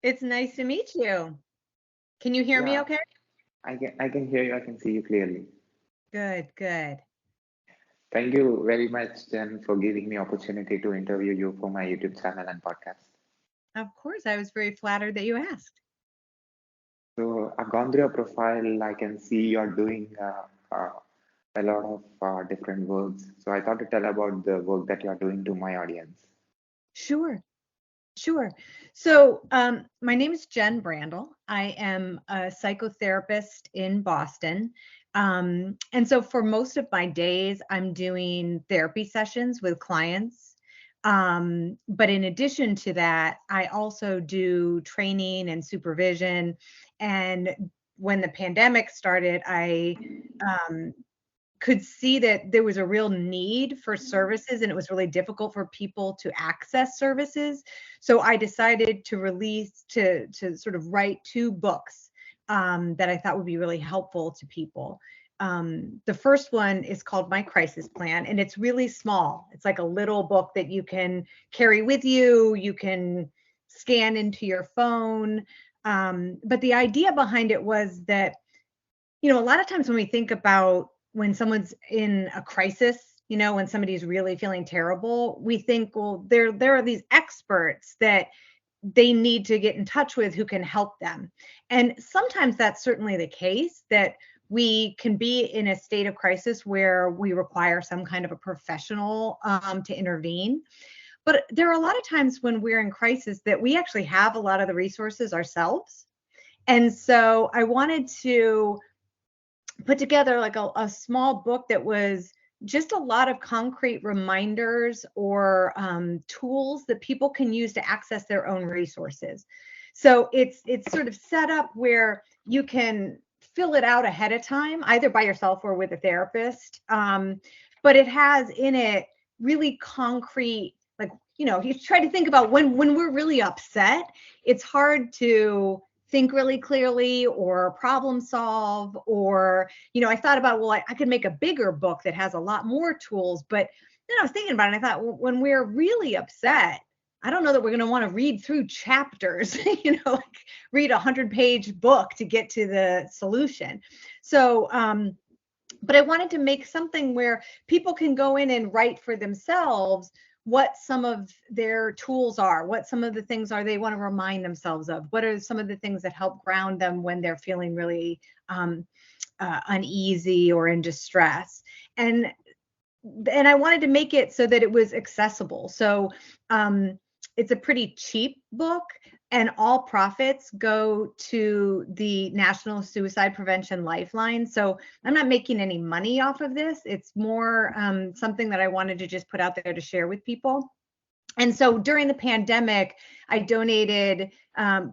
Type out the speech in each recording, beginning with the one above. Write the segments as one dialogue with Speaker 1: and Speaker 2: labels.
Speaker 1: It's nice to meet you. Can you hear me
Speaker 2: Yeah,
Speaker 1: okay?
Speaker 2: I can hear you. I can see you clearly.
Speaker 1: Good, good.
Speaker 2: Thank you very much, Jen, for giving me opportunity to interview you for my YouTube channel and podcast.
Speaker 1: Of course, I was very flattered that you asked.
Speaker 2: So I've gone through your profile. I can see you're doing a lot of different works. So I thought to tell about the work that you're doing to my audience.
Speaker 1: Sure, sure. So, my name is Jenn Brandel. I am a psychotherapist in Boston. And so, for most of my days, I'm doing therapy sessions with clients. But in addition to that, I also do training and supervision. And when the pandemic started, I um, could see that there was a real need for services and it was really difficult for people to access services. So I decided to sort of write two books that I thought would be really helpful to people. The first one is called My Crisis Plan, and it's really small. It's like a little book that you can carry with you. You can scan into your phone. But the idea behind it was that a lot of times when we think about when someone's in a crisis, when somebody's really feeling terrible, we think, well, there are these experts that they need to get in touch with who can help them. And sometimes that's certainly the case, that we can be in a state of crisis where we require some kind of a professional to intervene. But there are a lot of times when we're in crisis that we actually have a lot of the resources ourselves. And so I wanted to put together like a small book that was just a lot of concrete reminders or tools that people can use to access their own resources. So it's sort of set up where you can fill it out ahead of time, either by yourself or with a therapist. But it has in it really concrete, like, you try to think about when we're really upset, it's hard to think really clearly or problem solve. Or I thought about, well, I could make a bigger book that has a lot more tools. But then I was thinking about it and I thought, well, when we're really upset, I don't know that we're going to want to read through chapters, like read 100-page book to get to the solution. So but I wanted to make something where people can go in and write for themselves what some of their tools are, what some of the things are they want to remind themselves of, what are some of the things that help ground them when they're feeling really uneasy or in distress. And I wanted to make it so that it was accessible. So it's a pretty cheap book, and all profits go to the National Suicide Prevention Lifeline. So I'm not making any money off of this. It's more something that I wanted to just put out there to share with people. And so during the pandemic, I donated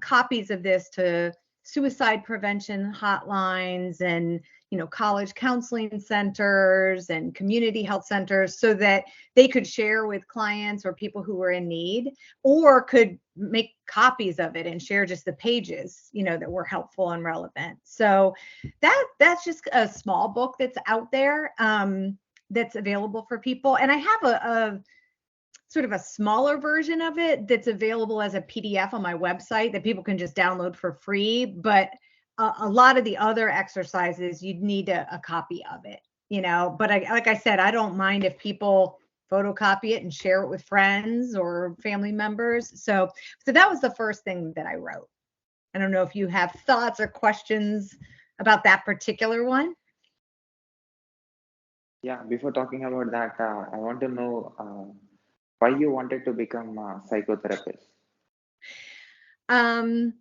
Speaker 1: copies of this to suicide prevention hotlines and college counseling centers and community health centers, so that they could share with clients or people who were in need, or could make copies of it and share just the pages that were helpful and relevant. So that's just a small book that's out there, that's available for people. And I have a sort of a smaller version of it that's available as a PDF on my website that people can just download for free. But a lot of the other exercises, you'd need a copy of it, But like I said, I don't mind if people photocopy it and share it with friends or family members. So that was the first thing that I wrote. I don't know if you have thoughts or questions about that particular one.
Speaker 2: Yeah, before talking about that, I want to know why you wanted to become a psychotherapist.
Speaker 1: Um,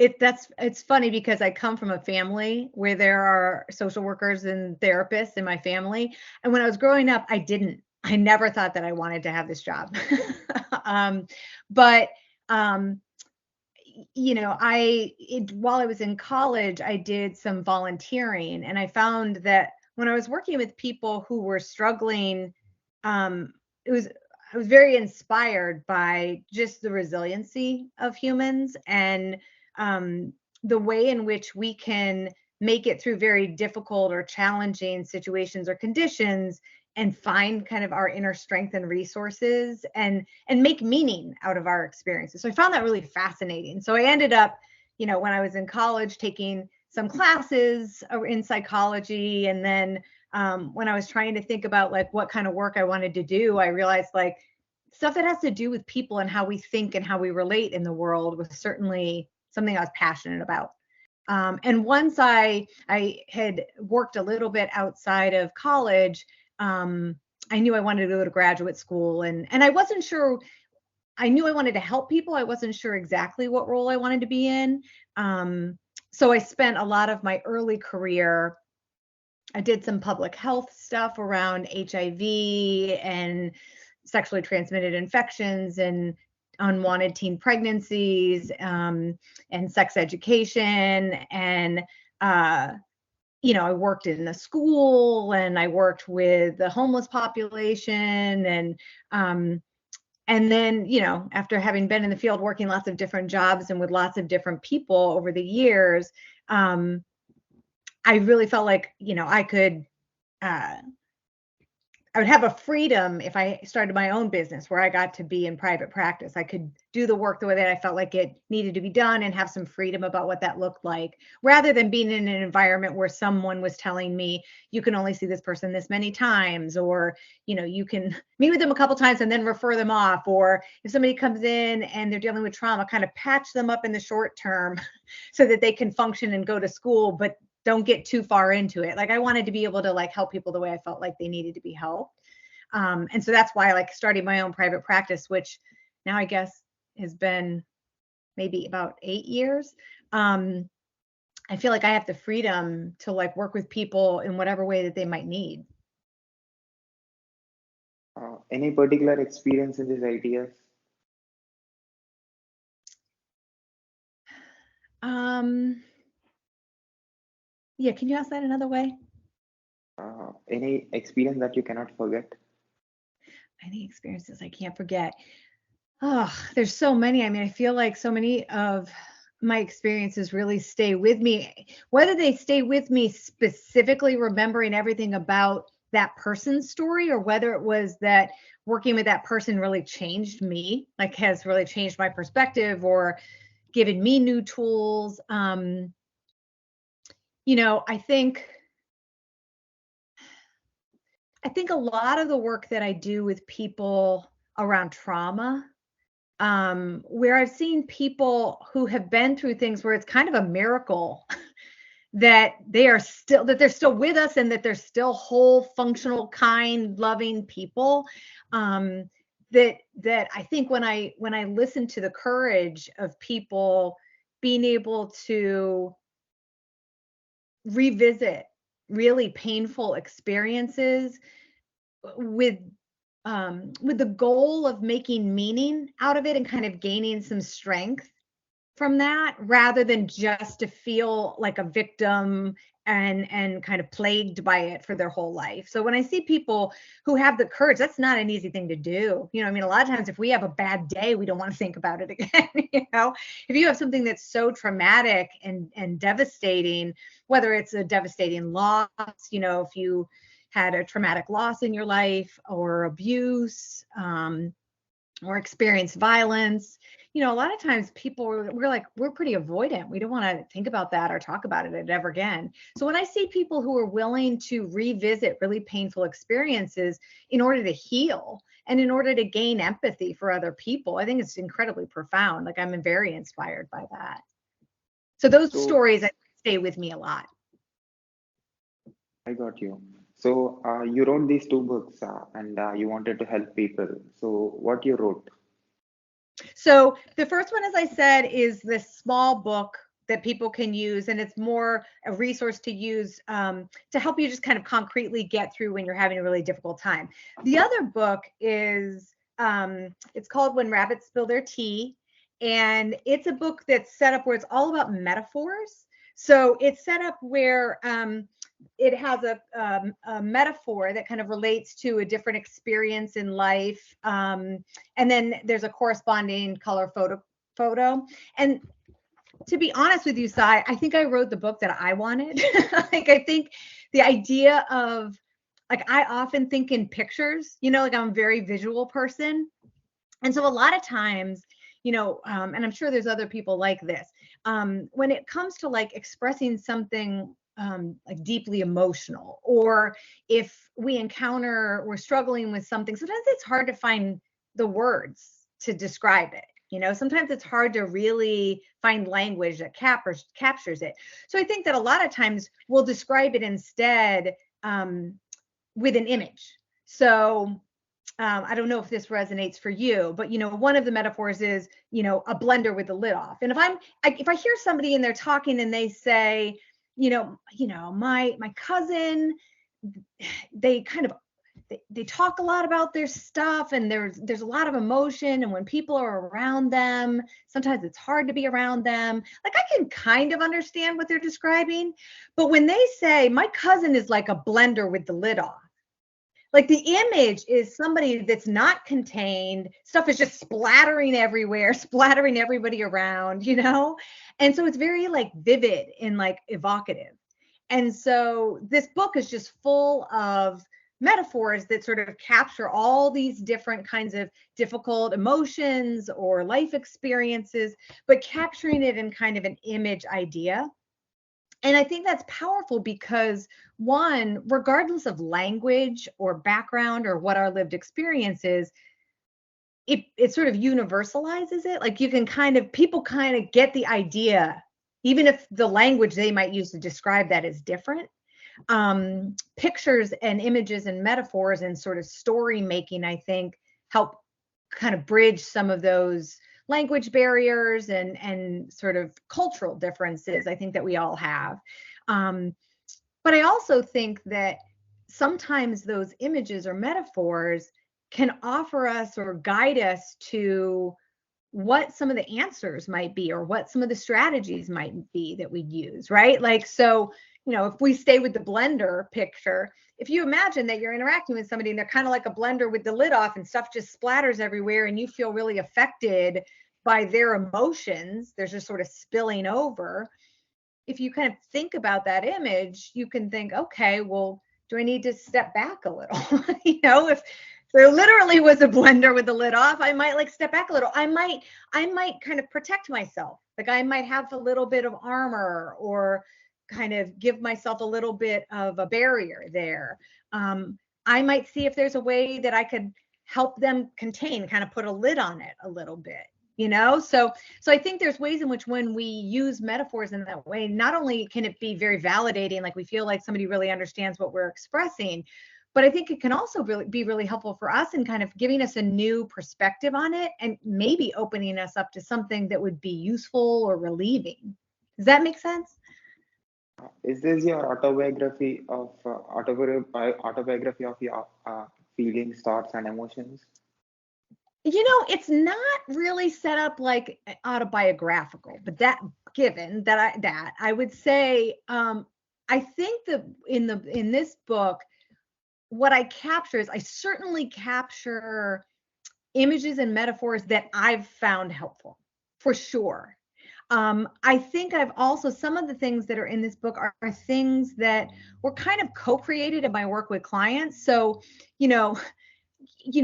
Speaker 1: it's funny because I come from a family where there are social workers and therapists in my family. And when I was growing up, I never thought that I wanted to have this job. um, but while I was in college, I did some volunteering, and I found that when I was working with people who were struggling, um, it was I was very inspired by just the resiliency of humans, and um, the way in which we can make it through very difficult or challenging situations or conditions find kind of our inner strength and resources and make meaning out of our experiences. So I found that really fascinating. So I ended up, when I was in college, taking some classes in psychology. And then when I was trying to think about like what kind of work I wanted to do, I realized like stuff that has to do with people and how we think and how we relate in the world was certainly something I was passionate about. And once I had worked a little bit outside of college, I knew I wanted to go to graduate school, and I wasn't sure. I knew I wanted to help people. I wasn't sure exactly what role I wanted to be in. So I spent a lot of my early career. I did some public health stuff around HIV and sexually transmitted infections and unwanted teen pregnancies, and sex education. And I worked in a school, and I worked with the homeless population, and then, after having been in the field working lots of different jobs and with lots of different people over the years, I really felt like, I would have a freedom if I started my own business where I got to be in private practice. I could do the work the way that I felt like it needed to be done and have some freedom about what that looked like, rather than being in an environment where someone was telling me you can only see this person this many times, or, you can meet with them a couple times and then refer them off. Or if somebody comes in and they're dealing with trauma, kind of patch them up in the short term so that they can function and go to school, but don't get too far into it. Like I wanted to be able to like help people the way I felt like they needed to be helped. And so that's why I like starting my own private practice, which now I guess has been maybe about 8 years. I feel like I have the freedom to like work with people in whatever way that they might need.
Speaker 2: Any particular experience in these ideas?
Speaker 1: Yeah, can you ask that another way?
Speaker 2: Any experience that you cannot forget?
Speaker 1: Any experiences I can't forget? Oh, there's so many. I mean, I feel like so many of my experiences really stay with me, whether they stay with me specifically remembering everything about that person's story, or whether it was that working with that person really changed me, like has really changed my perspective or given me new tools. I think a lot of the work that I do with people around trauma, where I've seen people who have been through things where it's kind of a miracle that they're still with us and that they're still whole, functional, kind, loving people. That I think when I listen to the courage of people being able to revisit really painful experiences with the goal of making meaning out of it and kind of gaining some strength from that, rather than just to feel like a victim and kind of plagued by it for their whole life. So when I see people who have the courage, that's not an easy thing to do. I mean, a lot of times if we have a bad day, we don't want to think about it again. If you have something that's so traumatic and devastating, whether it's a devastating loss, if you had a traumatic loss in your life, or abuse, or experienced violence, a lot of times people we're pretty avoidant. We don't want to think about that or talk about it ever again. So when I see people who are willing to revisit really painful experiences in order to heal and in order to gain empathy for other people, I think it's incredibly profound. Like I'm very inspired by that. So those
Speaker 2: So
Speaker 1: stories stay with me a lot.
Speaker 2: I got you. So you wrote these two books, and you wanted to help people. So what you wrote?
Speaker 1: So the first one, as I said, is this small book that people can use, and it's more a resource to use to help you just kind of concretely get through when you're having a really difficult time. The other book is it's called When Rabbits Spill Their Tea, and it's a book that's set up where it's all about metaphors. So it's set up where it has a metaphor that kind of relates to a different experience in life, and then there's a corresponding color photo. And to be honest with you, Sai, I think I wrote the book that I wanted. Like I think the idea of like I often think in pictures, you know, like I'm a very visual person. And so a lot of times, you know, and I'm sure there's other people like this, when it comes to like expressing something like deeply emotional, or if we're struggling with something, sometimes it's hard to find the words to describe it. You know, sometimes it's hard to really find language that captures it. So I think that a lot of times we'll describe it instead with an image. So I don't know if this resonates for you, but you know, one of the metaphors is, you know, a blender with the lid off. And if I hear somebody and they're talking and they say, my cousin, they kind of they talk a lot about their stuff, and there's a lot of emotion, and when people are around them, sometimes it's hard to be around them. Like I can kind of understand what they're describing, but when they say my cousin is like a blender with the lid off, like the image is somebody that's not contained, stuff is just splattering everywhere, splattering everybody around, you know? And so it's very like vivid and like evocative. And so this book is just full of metaphors that sort of capture all these different kinds of difficult emotions or life experiences, but capturing it in kind of an image idea. And I think that's powerful because, one, regardless of language or background or what our lived experience is, it sort of universalizes it. Like people kind of get the idea, even if the language they might use to describe that is different. Pictures and images and metaphors and sort of story making, I think, help kind of bridge some of those language barriers and sort of cultural differences I think that we all have. But I also think that sometimes those images or metaphors can offer us or guide us to what some of the answers might be, or what some of the strategies might be that we use, right? Like, so, you know, if we stay with the blender picture, if you imagine that you're interacting with somebody and they're kind of like a blender with the lid off and stuff just splatters everywhere and you feel really affected by their emotions, there's just sort of spilling over. If you kind of think about that image, you can think, okay, well, do I need to step back a little? You know, if there literally was a blender with the lid off, I might like step back a little. I might kind of protect myself. Like I might have a little bit of armor, or kind of give myself a little bit of a barrier there. I might see if there's a way that I could help them contain, kind of put a lid on it a little bit, you know? So I think there's ways in which when we use metaphors in that way, not only can it be very validating, like we feel like somebody really understands what we're expressing, but I think it can also be really helpful for us in kind of giving us a new perspective on it, and maybe opening us up to something that would be useful or relieving. Does that make sense?
Speaker 2: Is this your autobiography of your feelings, thoughts, and emotions?
Speaker 1: You know, it's not really set up like autobiographical, but given that I would say, I think that in this book, what I capture is I certainly capture images and metaphors that I've found helpful, for sure. I think I've also, some of the things that are in this book are things that were kind of co-created in my work with clients. So, you know,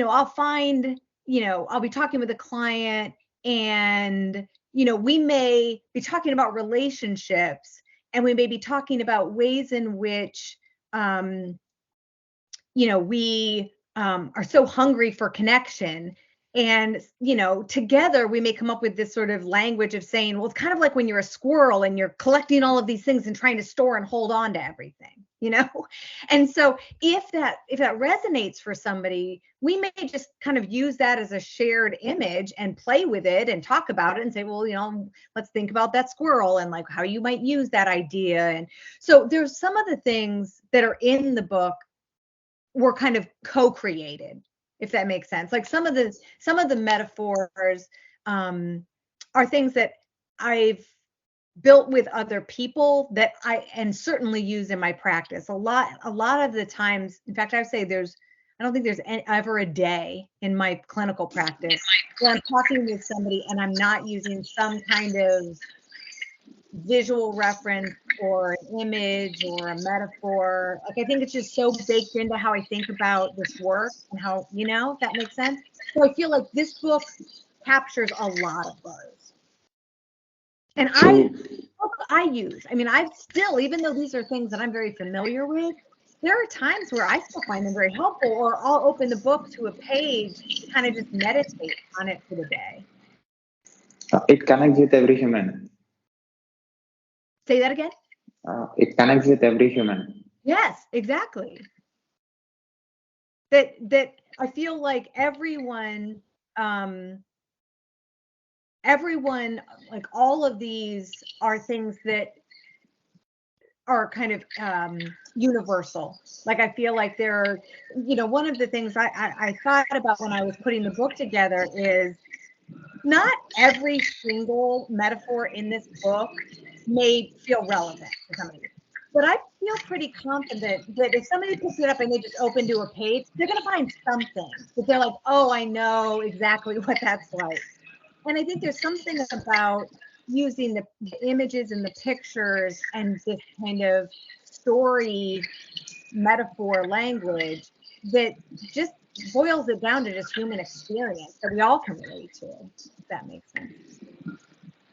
Speaker 1: I'll find, I'll be talking with a client, and, we may be talking about relationships, and we may be talking about ways in which, we are so hungry for connection. And, together we may come up with this sort of language of saying, well, it's kind of like when you're a squirrel and you're collecting all of these things and trying to store and hold on to everything, And so if that resonates for somebody, we may just kind of use that as a shared image and play with it and talk about it and say, well, let's think about that squirrel and like how you might use that idea. And so there's some of the things that are in the book were kind of co-created, if that makes sense. Like some of the metaphors are things that I've built with other people that and certainly use in my practice. A lot of the times, in fact, I would say I don't think there's ever a day in my clinical practice where I'm talking with somebody and I'm not using some kind of visual reference or an image or a metaphor. Like, I think it's just so baked into how I think about this work and how, if that makes sense. So I feel like this book captures a lot of those. And
Speaker 2: So,
Speaker 1: I use, I mean, I've still, even though these are things that I'm very familiar with, there are times where I still find them very helpful, or I'll open the book to a page to kind of just meditate on it for the day.
Speaker 2: it connects with every human.
Speaker 1: Say that again?
Speaker 2: It connects with every human.
Speaker 1: Yes, exactly. That I feel like everyone, like all of these are things that are kind of universal. Like, I feel like they're, one of the things I thought about when I was putting the book together is not every single metaphor in this book may feel relevant to somebody. But I feel pretty confident that if somebody picks it up and they just open to a page, they're going to find something that they're like, oh, I know exactly what that's like. And I think there's something about using the images and the pictures and this kind of story metaphor language that just boils it down to just human experience that we all can relate to, if that makes sense.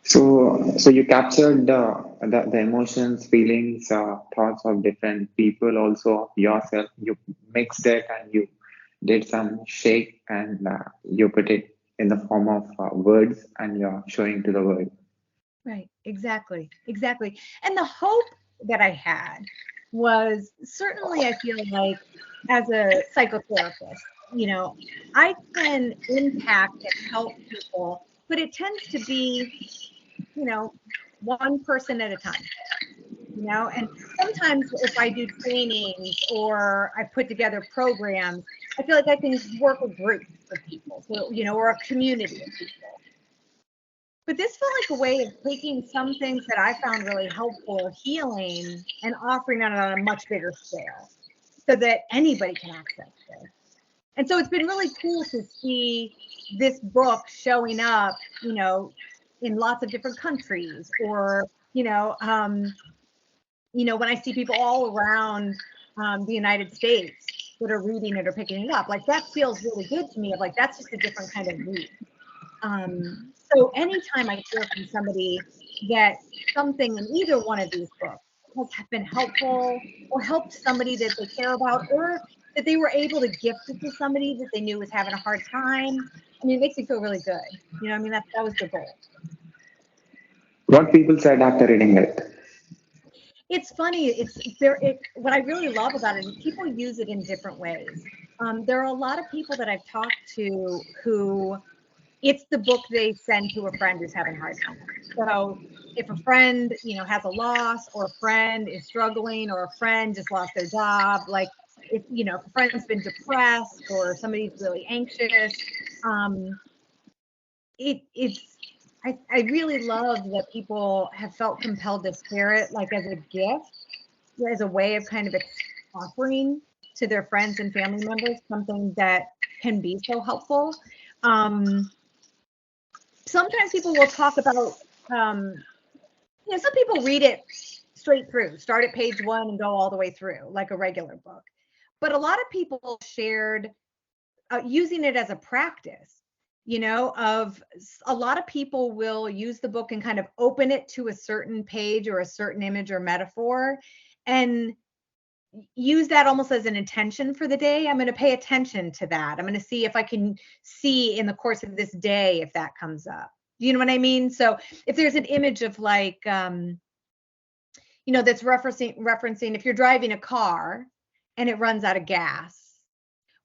Speaker 2: So you captured the emotions, feelings, thoughts of different people, also of yourself. You mixed it and you did some shake and you put it in the form of words and you're showing to the world.
Speaker 1: Right, exactly. And the hope that I had was, certainly I feel like as a psychotherapist, I can impact and help people, but it tends to be, one person at a time. And sometimes if I do trainings or I put together programs, I feel like I can work with groups of people, so, or a community of people. But this felt like a way of taking some things that I found really helpful or healing and offering it on a much bigger scale so that anybody can access this. And so it's been really cool to see this book showing up, in lots of different countries, or, when I see people all around the United States that are reading it or picking it up, like, that feels really good to me. Of like, that's just a different kind of read. So anytime I hear from somebody that something in either one of these books has been helpful or helped somebody that they care about, or that they were able to gift it to somebody that they knew was having a hard time, I mean, it makes me feel really good. I mean, that was the goal.
Speaker 2: What people said after reading it?
Speaker 1: It's funny. What I really love about it is people use it in different ways. There are a lot of people that I've talked to who it's the book they send to a friend who's having a hard time. So if a friend, has a loss, or a friend is struggling, or a friend just lost their job, like, if a friend's been depressed or somebody's really anxious, I really love that people have felt compelled to share it, like, as a gift, as a way of kind of offering to their friends and family members something that can be so helpful. Sometimes people will talk about, some people read it straight through, start at page 1 and go all the way through like a regular book. But a lot of people shared using it as a practice, of a lot of people will use the book and kind of open it to a certain page or a certain image or metaphor and use that almost as an intention for the day. I'm going to pay attention to that. I'm going to see if I can see in the course of this day if that comes up. Do you know what I mean? So if there's an image of, like, that's referencing if you're driving a car and it runs out of gas,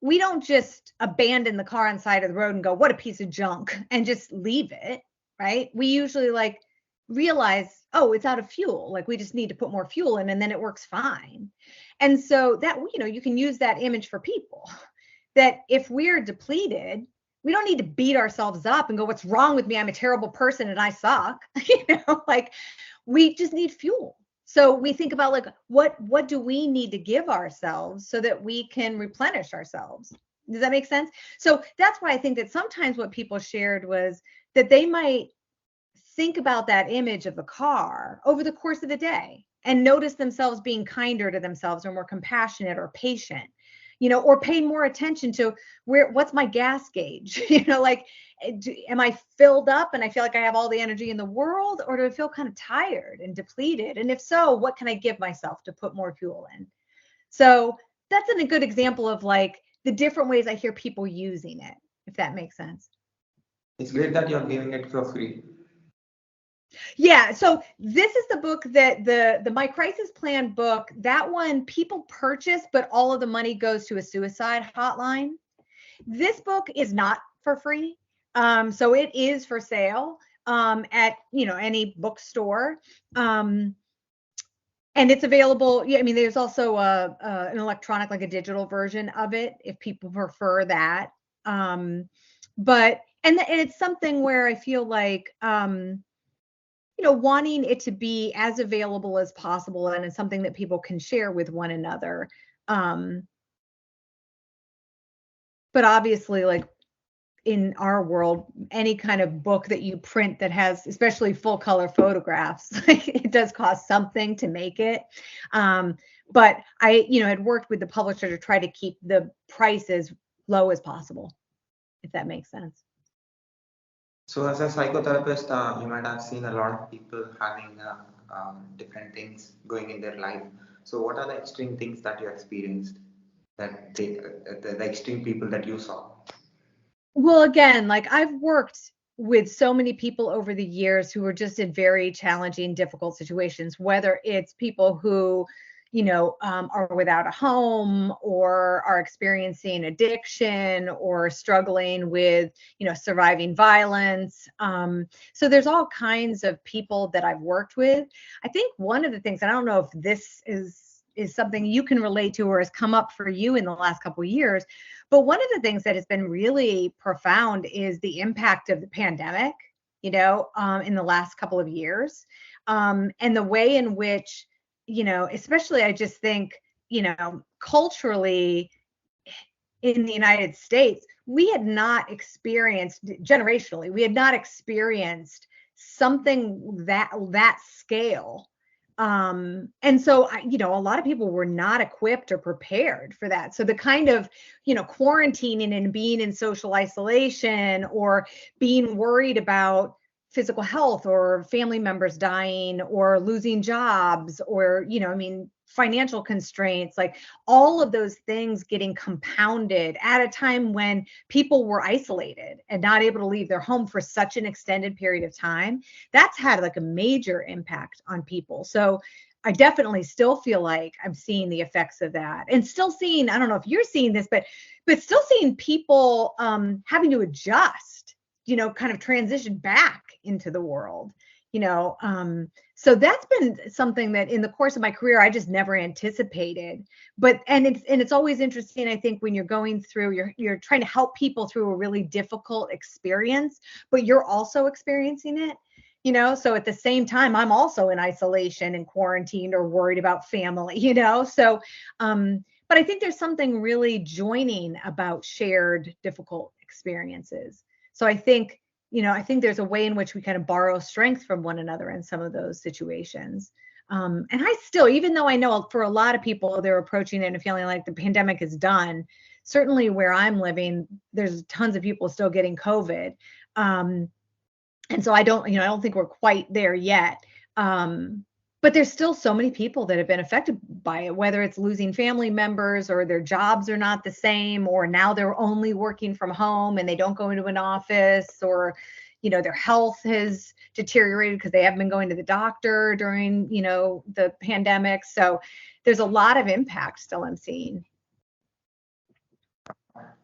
Speaker 1: we don't just abandon the car on the side of the road and go, what a piece of junk, and just leave it, right? We usually, like, realize, oh, it's out of fuel. Like, we just need to put more fuel in and then it works fine. And so that, you can use that image for people, that if we're depleted, we don't need to beat ourselves up and go, what's wrong with me? I'm a terrible person and I suck. Like, we just need fuel. So we think about, like, what do we need to give ourselves so that we can replenish ourselves? Does that make sense? So that's why I think that sometimes what people shared was that they might think about that image of the car over the course of the day and notice themselves being kinder to themselves or more compassionate or patient, or pay more attention to what's my gas gauge, like, am I filled up and I feel like I have all the energy in the world, or do I feel kind of tired and depleted? And if so, what can I give myself to put more fuel in? So that's a good example of like the different ways I hear people using it, if that makes sense.
Speaker 3: It's great that you're giving it for free.
Speaker 1: Yeah, so this is the book that the My Crisis Plan book, that one people purchase, but all of the money goes to a suicide hotline. This book is not for free. So it is for sale at any bookstore. And it's available. Yeah, I mean, there's also an electronic, like a digital version of it, if people prefer that. But it's something where I feel like wanting it to be as available as possible, and it's something that people can share with one another. But obviously, like in our world, any kind of book that you print that has especially full color photographs, it does cost something to make it. But I, had worked with the publisher to try to keep the price as low as possible, if that makes sense.
Speaker 3: So as a psychotherapist, you might have seen a lot of people having different things going in their life. So what are the extreme things that you experienced, that the extreme people that you saw?
Speaker 1: Well, again, like I've worked with so many people over the years who are just in very challenging, difficult situations, whether it's people who, are without a home or are experiencing addiction or struggling with, surviving violence. So there's all kinds of people that I've worked with. I think one of the things, and I don't know if this is something you can relate to or has come up for you in the last couple of years, but one of the things that has been really profound is the impact of the pandemic, in the last couple of years, and the way in which, especially I just think, culturally in the United States, we had not experienced, generationally, we had not experienced something that scale. And so, a lot of people were not equipped or prepared for that. So the kind of, quarantining and being in social isolation or being worried about physical health or family members dying or losing jobs or, financial constraints, like all of those things getting compounded at a time when people were isolated and not able to leave their home for such an extended period of time, that's had like a major impact on people. So I definitely still feel like I'm seeing the effects of that, and still seeing, I don't know if you're seeing this, but still seeing people having to adjust, kind of transition back into the world, so that's been something that in the course of my career, I just never anticipated. But, and it's always interesting, I think, when you're going through, you're trying to help people through a really difficult experience, but you're also experiencing it, so at the same time, I'm also in isolation and quarantined or worried about family, so, but I think there's something really joining about shared difficult experiences. So I think there's a way in which we kind of borrow strength from one another in some of those situations. And I still, even though I know for a lot of people, they're approaching it and feeling like the pandemic is done, certainly where I'm living, there's tons of people still getting COVID. And so I don't think we're quite there yet. But there's still so many people that have been affected by it, whether it's losing family members or their jobs are not the same, or now they're only working from home and they don't go into an office, or, their health has deteriorated because they haven't been going to the doctor during, the pandemic. So there's a lot of impact still I'm seeing.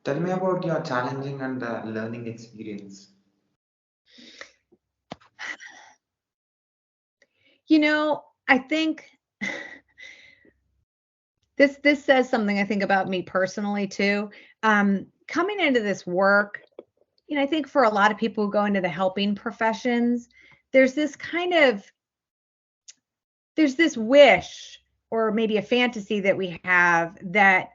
Speaker 3: Tell me about your challenging and learning experience.
Speaker 1: I think this says something, I think, about me personally too. Coming into this work, I think for a lot of people who go into the helping professions, there's this wish or maybe a fantasy that we have that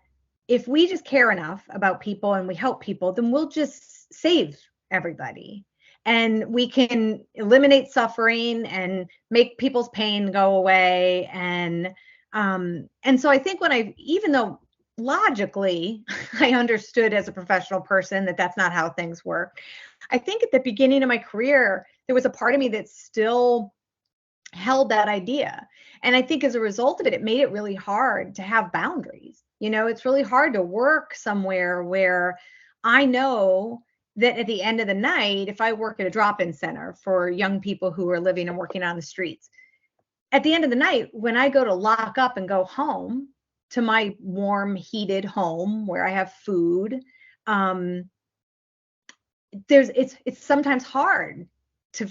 Speaker 1: if we just care enough about people and we help people, then we'll just save everybody. and we can eliminate suffering and make people's pain go away. And so I think even though logically I understood as a professional person that that's not how things work, I think at the beginning of my career, there was a part of me that still held that idea. And I think as a result of it, it made it really hard to have boundaries. It's really hard to work somewhere where I know that at the end of the night, if I work at a drop-in center for young people who are living and working on the streets, at the end of the night, when I go to lock up and go home to my warm, heated home where I have food, it's sometimes hard to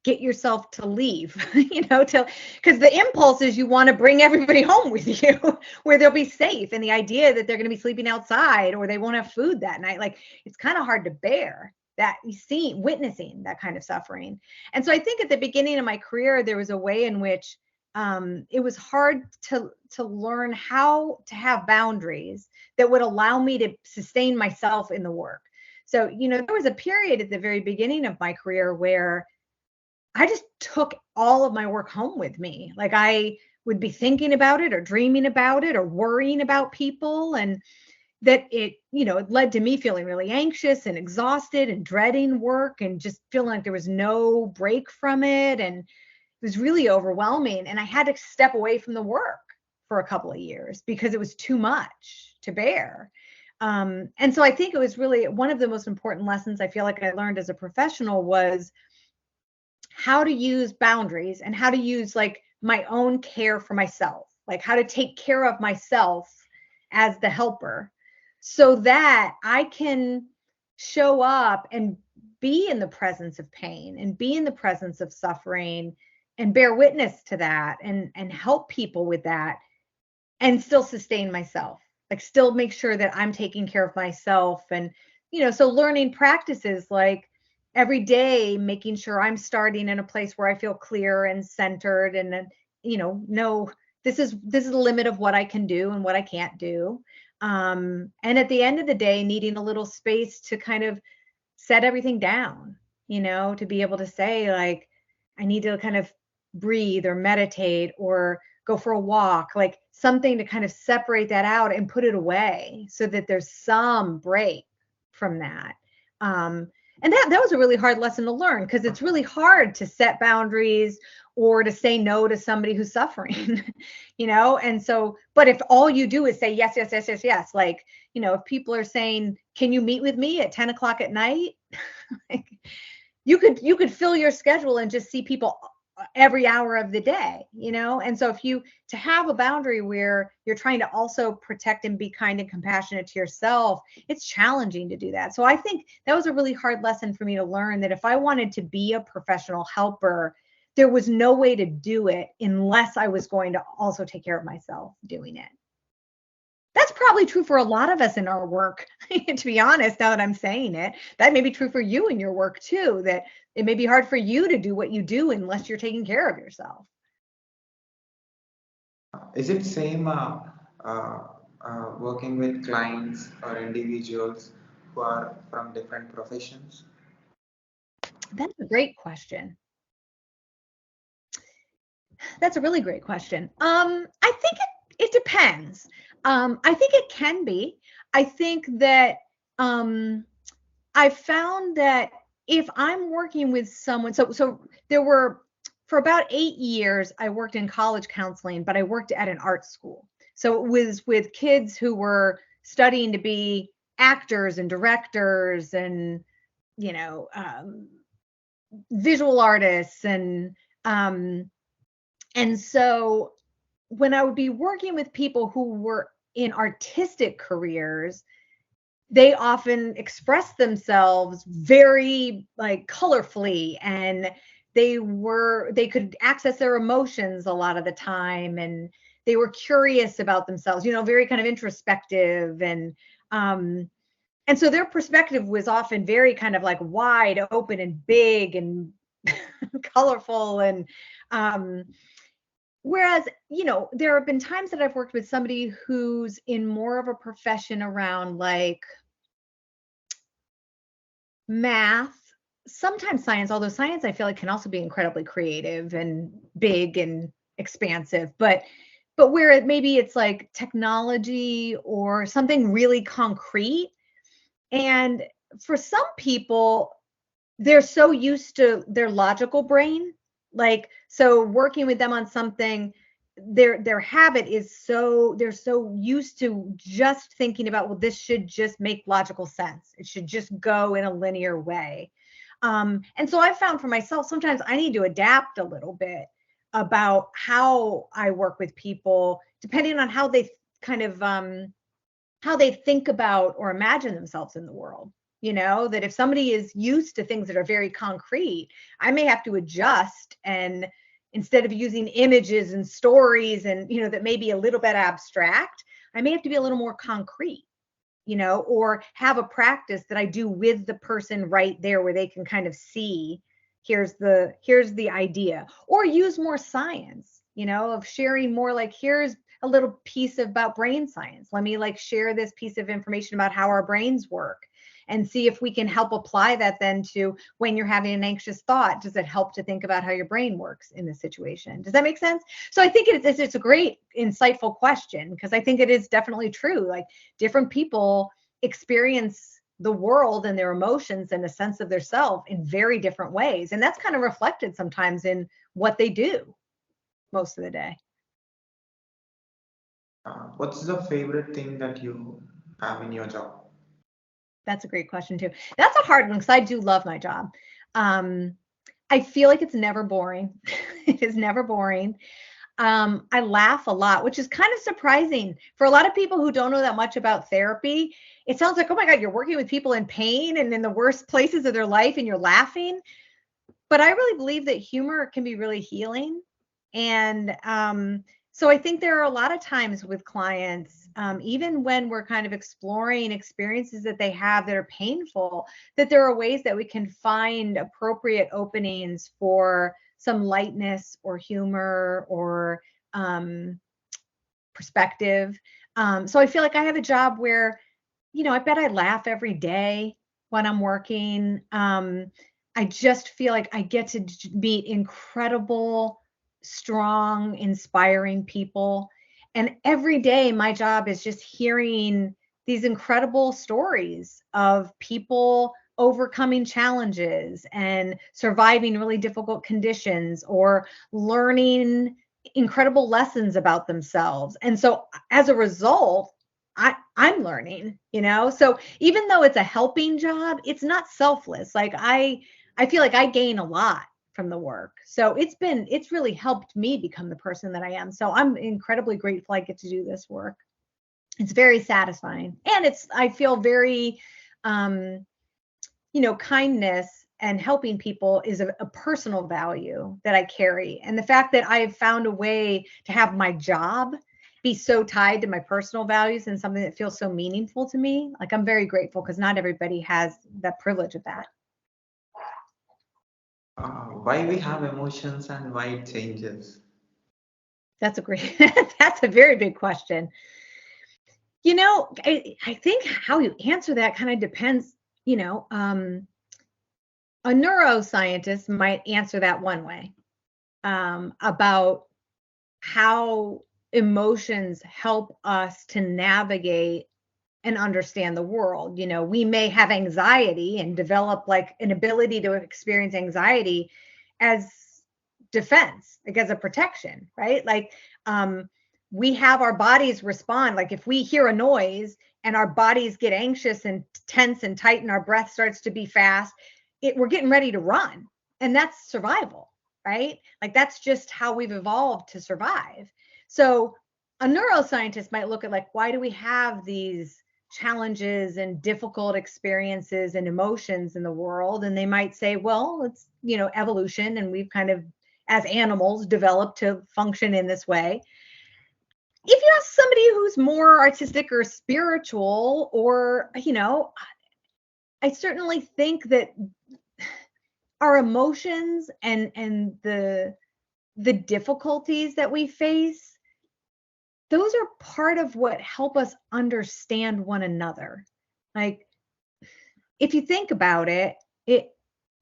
Speaker 1: get yourself to leave, because the impulse is you want to bring everybody home with you where they'll be safe. And the idea that they're going to be sleeping outside or they won't have food that night, like, it's kind of hard to bear that, witnessing that kind of suffering. And so I think at the beginning of my career, there was a way in which it was hard to learn how to have boundaries that would allow me to sustain myself in the work. So, there was a period at the very beginning of my career where I just took all of my work home with me. Like, I would be thinking about it or dreaming about it or worrying about people. And that it led to me feeling really anxious and exhausted and dreading work and just feeling like there was no break from it. And it was really overwhelming. And I had to step away from the work for a couple of years because it was too much to bear. And so I think it was really one of the most important lessons I feel like I learned as a professional was how to use boundaries and how to use like my own care for myself, like how to take care of myself as the helper so that I can show up and be in the presence of pain and be in the presence of suffering and bear witness to that and help people with that and still sustain myself, like still make sure that I'm taking care of myself. And, so learning practices like every day, making sure I'm starting in a place where I feel clear and centered and then, know this is the limit of what I can do and what I can't do. And at the end of the day, needing a little space to kind of set everything down, to be able to say like, I need to kind of breathe or meditate or go for a walk, like something to kind of separate that out and put it away so that there's some break from that. And that was a really hard lesson to learn because it's really hard to set boundaries or to say no to somebody who's suffering, And so, but if all you do is say yes, yes, yes, yes, yes, like, if people are saying, can you meet with me at 10 o'clock at night? Like, you could fill your schedule and just see people every hour of the day, And so to have a boundary where you're trying to also protect and be kind and compassionate to yourself, it's challenging to do that. So I think that was a really hard lesson for me to learn, that if I wanted to be a professional helper, there was no way to do it unless I was going to also take care of myself doing it. That's probably true for a lot of us in our work, to be honest, now that I'm saying it. That may be true for you in your work too, that it may be hard for you to do what you do unless you're taking care of yourself.
Speaker 3: Is it same working with clients or individuals who are from different professions?
Speaker 1: That's a great question. That's a really great question. I think it depends. I think it can be. I think that I found that if I'm working with someone, so there were, for about 8 years, I worked in college counseling, but I worked at an art school. So it was with kids who were studying to be actors and directors and, visual artists. And so when I would be working with people who were in artistic careers, they often express themselves very like colorfully, and they could access their emotions a lot of the time, and they were curious about themselves, very kind of introspective, and so their perspective was often very kind of like wide open and big and colorful. And whereas, there have been times that I've worked with somebody who's in more of a profession around like math sometimes science, although science I feel like can also be incredibly creative and big and expansive, but where maybe it's like technology or something really concrete. And for some people, they're so used to their logical brain, like, so working with them on something, their habit is so, they're so used to just thinking about, well, this should just make logical sense, it should just go in a linear way. And so I found for myself, sometimes I need to adapt a little bit about how I work with people, depending on how they kind of how they think about or imagine themselves in the world. That if somebody is used to things that are very concrete, I may have to adjust, and instead of using images and stories and, that may be a little bit abstract, I may have to be a little more concrete, or have a practice that I do with the person right there where they can kind of see, here's the idea, or use more science, of sharing more, like, here's a little piece about brain science. Let me like share this piece of information about how our brains work, and see if we can help apply that then to when you're having an anxious thought. Does it help to think about how your brain works in this situation? Does that make sense? So I think it's a great, insightful question, because I think it is definitely true. Like, different people experience the world and their emotions and a sense of their self in very different ways. And that's kind of reflected sometimes in what they do most of the day.
Speaker 3: What's the favorite thing that you have in your job?
Speaker 1: That's a great question too. That's a hard one, because I do love my job. I feel like it's never boring. It is never boring. I laugh a lot, which is kind of surprising for a lot of people who don't know that much about therapy. It sounds like, oh my God, you're working with people in pain and in the worst places of their life and you're laughing. But I really believe that humor can be really healing. And so I think there are a lot of times with clients, even when we're kind of exploring experiences that they have that are painful, that there are ways that we can find appropriate openings for some lightness or humor or perspective. So I feel like I have a job where, I bet I laugh every day when I'm working. I just feel like I get to meet incredible, strong, inspiring people. And every day, my job is just hearing these incredible stories of people overcoming challenges and surviving really difficult conditions, or learning incredible lessons about themselves. And so as a result, I'm learning, so even though it's a helping job, it's not selfless. Like, I feel like I gain a lot from the work. So it's really helped me become the person that I am. So I'm incredibly grateful I get to do this work. It's very satisfying. And I feel very, kindness and helping people is a personal value that I carry. And the fact that I've found a way to have my job be so tied to my personal values and something that feels so meaningful to me, like, I'm very grateful, because not everybody has that privilege of that.
Speaker 3: Why we have emotions and why it changes?
Speaker 1: That's that's a very big question. I think how you answer that kind of depends. A neuroscientist might answer that one way, about how emotions help us to navigate and understand the world. We may have anxiety and develop like an ability to experience anxiety as defense, like as a protection, right? Like, we have our bodies respond. Like, if we hear a noise and our bodies get anxious and tense and tight and our breath starts to be fast, we're getting ready to run. And that's survival, right? Like, that's just how we've evolved to survive. So a neuroscientist might look at, like, why do we have these challenges and difficult experiences and emotions in the world? And they might say, well, it's, evolution, and we've kind of, as animals, developed to function in this way. If you ask somebody who's more artistic or spiritual, or, I certainly think that our emotions and the difficulties that we face, those are part of what help us understand one another. Like, if you think about it,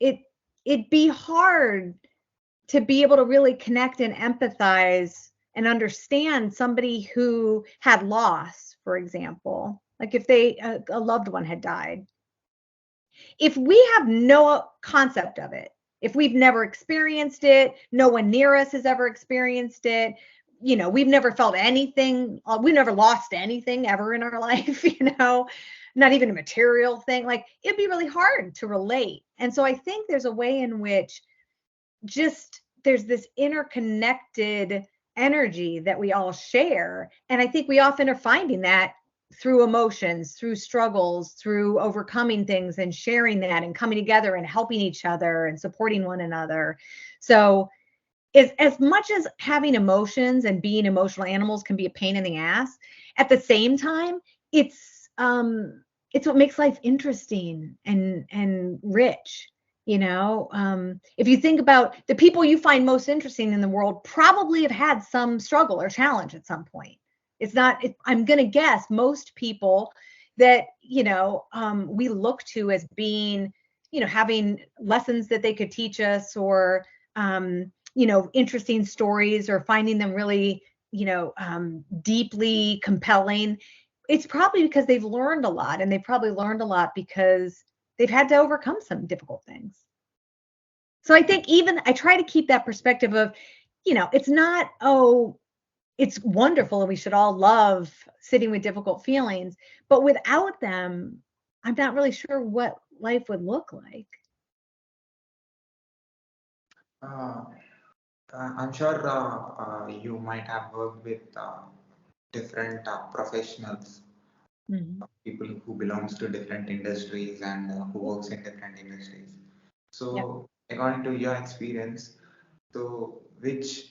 Speaker 1: it'd be hard to be able to really connect and empathize and understand somebody who had loss, for example, like if a loved one had died. If we have no concept of it, if we've never experienced it, no one near us has ever experienced it, we've never felt anything, we've never lost anything ever in our life, not even a material thing, like it'd be really hard to relate. And so I think there's a way in which just there's this interconnected energy that we all share. And I think we often are finding that through emotions, through struggles, through overcoming things and sharing that and coming together and helping each other and supporting one another. So as much as having emotions and being emotional animals can be a pain in the ass, at the same time, it's what makes life interesting and rich. If you think about the people you find most interesting in the world, probably have had some struggle or challenge at some point. I'm going to guess most people that, we look to as being, having lessons that they could teach us, or, interesting stories, or finding them really, deeply compelling. It's probably because they've learned a lot, and they've probably learned a lot because they've had to overcome some difficult things. So I think I try to keep that perspective of, it's not, it's wonderful and we should all love sitting with difficult feelings, but without them, I'm not really sure what life would look like.
Speaker 3: I'm sure you might have worked with different professionals,
Speaker 1: Mm-hmm.
Speaker 3: people who belongs to different industries and who works in different industries.
Speaker 1: Yeah.
Speaker 3: So, according to your experience, so which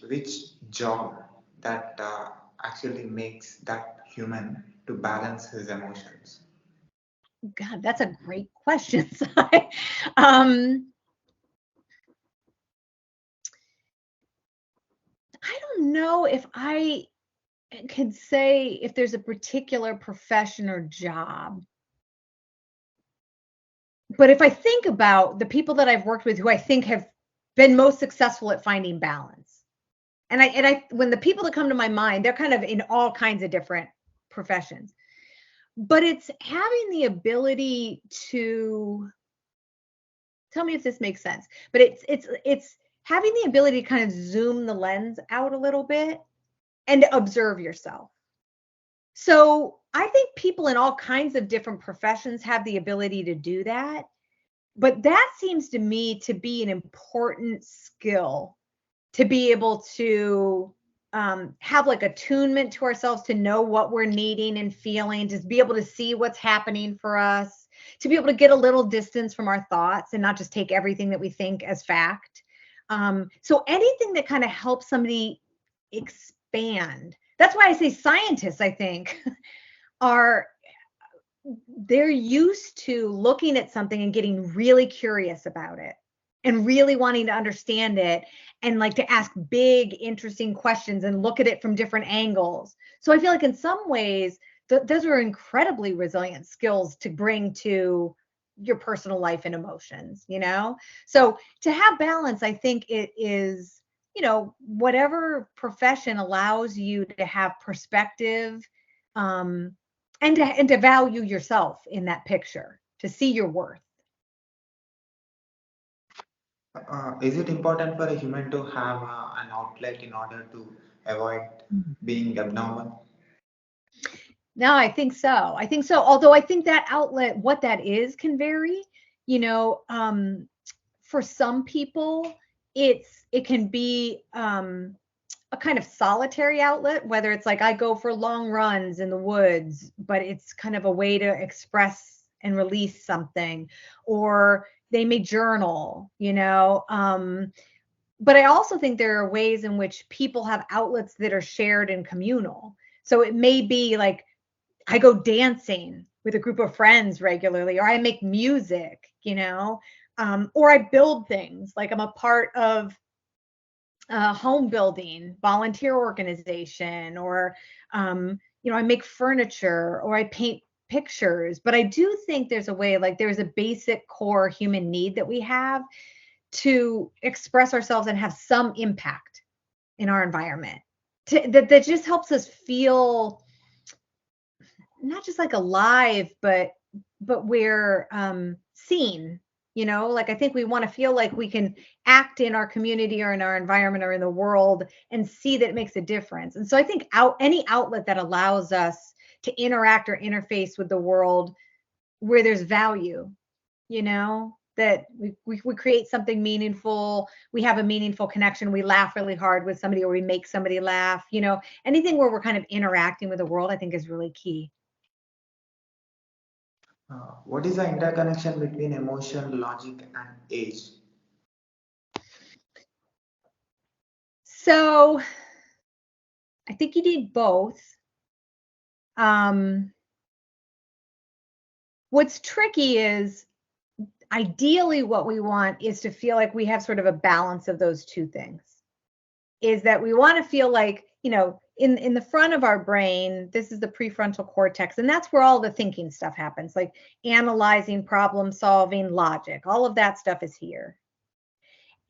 Speaker 3: job that actually makes that human to balance his emotions?
Speaker 1: God, that's a great question. um, I don't know if I could say if there's a particular profession or job. But if I think about the people that I've worked with who I think have been most successful at finding balance, and I when the people that come to my mind, they're kind of in all kinds of different professions, but it's having the ability to, tell me if this makes sense, but it's having the ability to kind of zoom the lens out a little bit and observe yourself. So I think people in all kinds of different professions have the ability to do that. But that seems to me to be an important skill, to be able to have like attunement to ourselves, to know what we're needing and feeling, to be able to see what's happening for us, to be able to get a little distance from our thoughts and not just take everything that we think as fact. So anything that kind of helps somebody expand. That's why I say scientists, I think, are, they're used to looking at something and getting really curious about it and really wanting to understand it, and like to ask big, interesting questions and look at it from different angles. So I feel like in some ways, those are incredibly resilient skills to bring to your personal life and emotions, So to have balance, I think it is, whatever profession allows you to have perspective, and to value yourself in that picture, to see your worth.
Speaker 3: Is it important for a human to have an outlet in order to avoid being abnormal?
Speaker 1: No, I think so. I think so. Although I think that outlet, what that is, can vary. You know, for some people, it can be a kind of solitary outlet, whether it's like I go for long runs in the woods, but it's kind of a way to express and release something, or they may journal, but I also think there are ways in which people have outlets that are shared and communal. So it may be like I go dancing with a group of friends regularly, or I make music, or I build things. Like I'm a part of home building volunteer organization, or I make furniture, or I paint pictures, but I do think there's a way, like there's a basic core human need that we have to express ourselves and have some impact in our environment. That just helps us feel not just like alive, but we're seen. Like I think we want to feel like we can act in our community or in our environment or in the world and see that it makes a difference. And so I think any outlet that allows us to interact or interface with the world where there's value, that we create something meaningful, we have a meaningful connection, we laugh really hard with somebody or we make somebody laugh, anything where we're kind of interacting with the world, I think is really key.
Speaker 3: What is the interconnection between emotion, logic, and age?
Speaker 1: So I think you need both. What's tricky is ideally what we want is to feel like we have sort of a balance of those two things. Is that we want to feel like, in the front of our brain, this is the prefrontal cortex, and that's where all the thinking stuff happens, like analyzing, problem solving, logic, all of that stuff is here.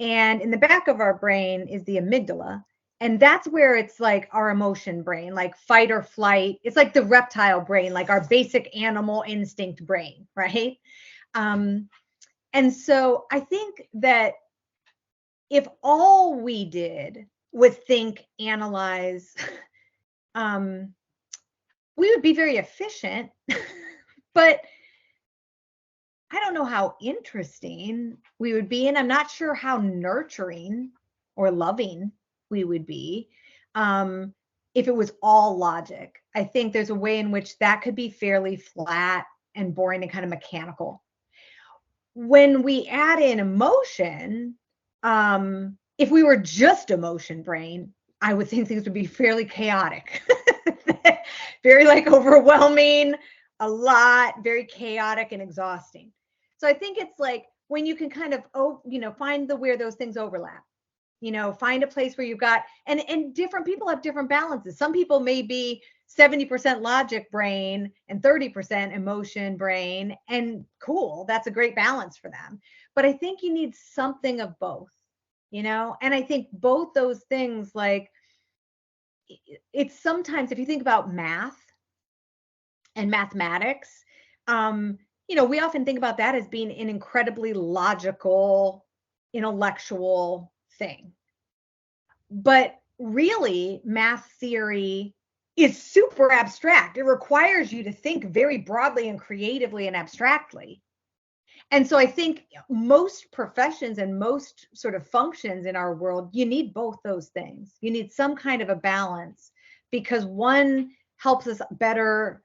Speaker 1: And in the back of our brain is the amygdala, and that's where it's like our emotion brain, like fight or flight. It's like the reptile brain, like our basic animal instinct brain, right? And so I think that if all we did was think, analyze, we would be very efficient, but I don't know how interesting we would be. And I'm not sure how nurturing or loving we would be if it was all logic. I think there's a way in which that could be fairly flat and boring and kind of mechanical. When we add in emotion, if we were just emotion brain, I would think things would be fairly chaotic, very like overwhelming, a lot, very chaotic and exhausting. So I think it's like when you can kind of, find where those things overlap, find a place where you've got, and different people have different balances. Some people may be 70% logic brain and 30% emotion brain, and cool, that's a great balance for them. But I think you need something of both, and I think both those things, like it's sometimes, if you think about math and mathematics, we often think about that as being an incredibly logical, intellectual thing. But really, math theory is super abstract. It requires you to think very broadly and creatively and abstractly. And so I think most professions and most sort of functions in our world, you need both those things. You need some kind of a balance, because one helps us better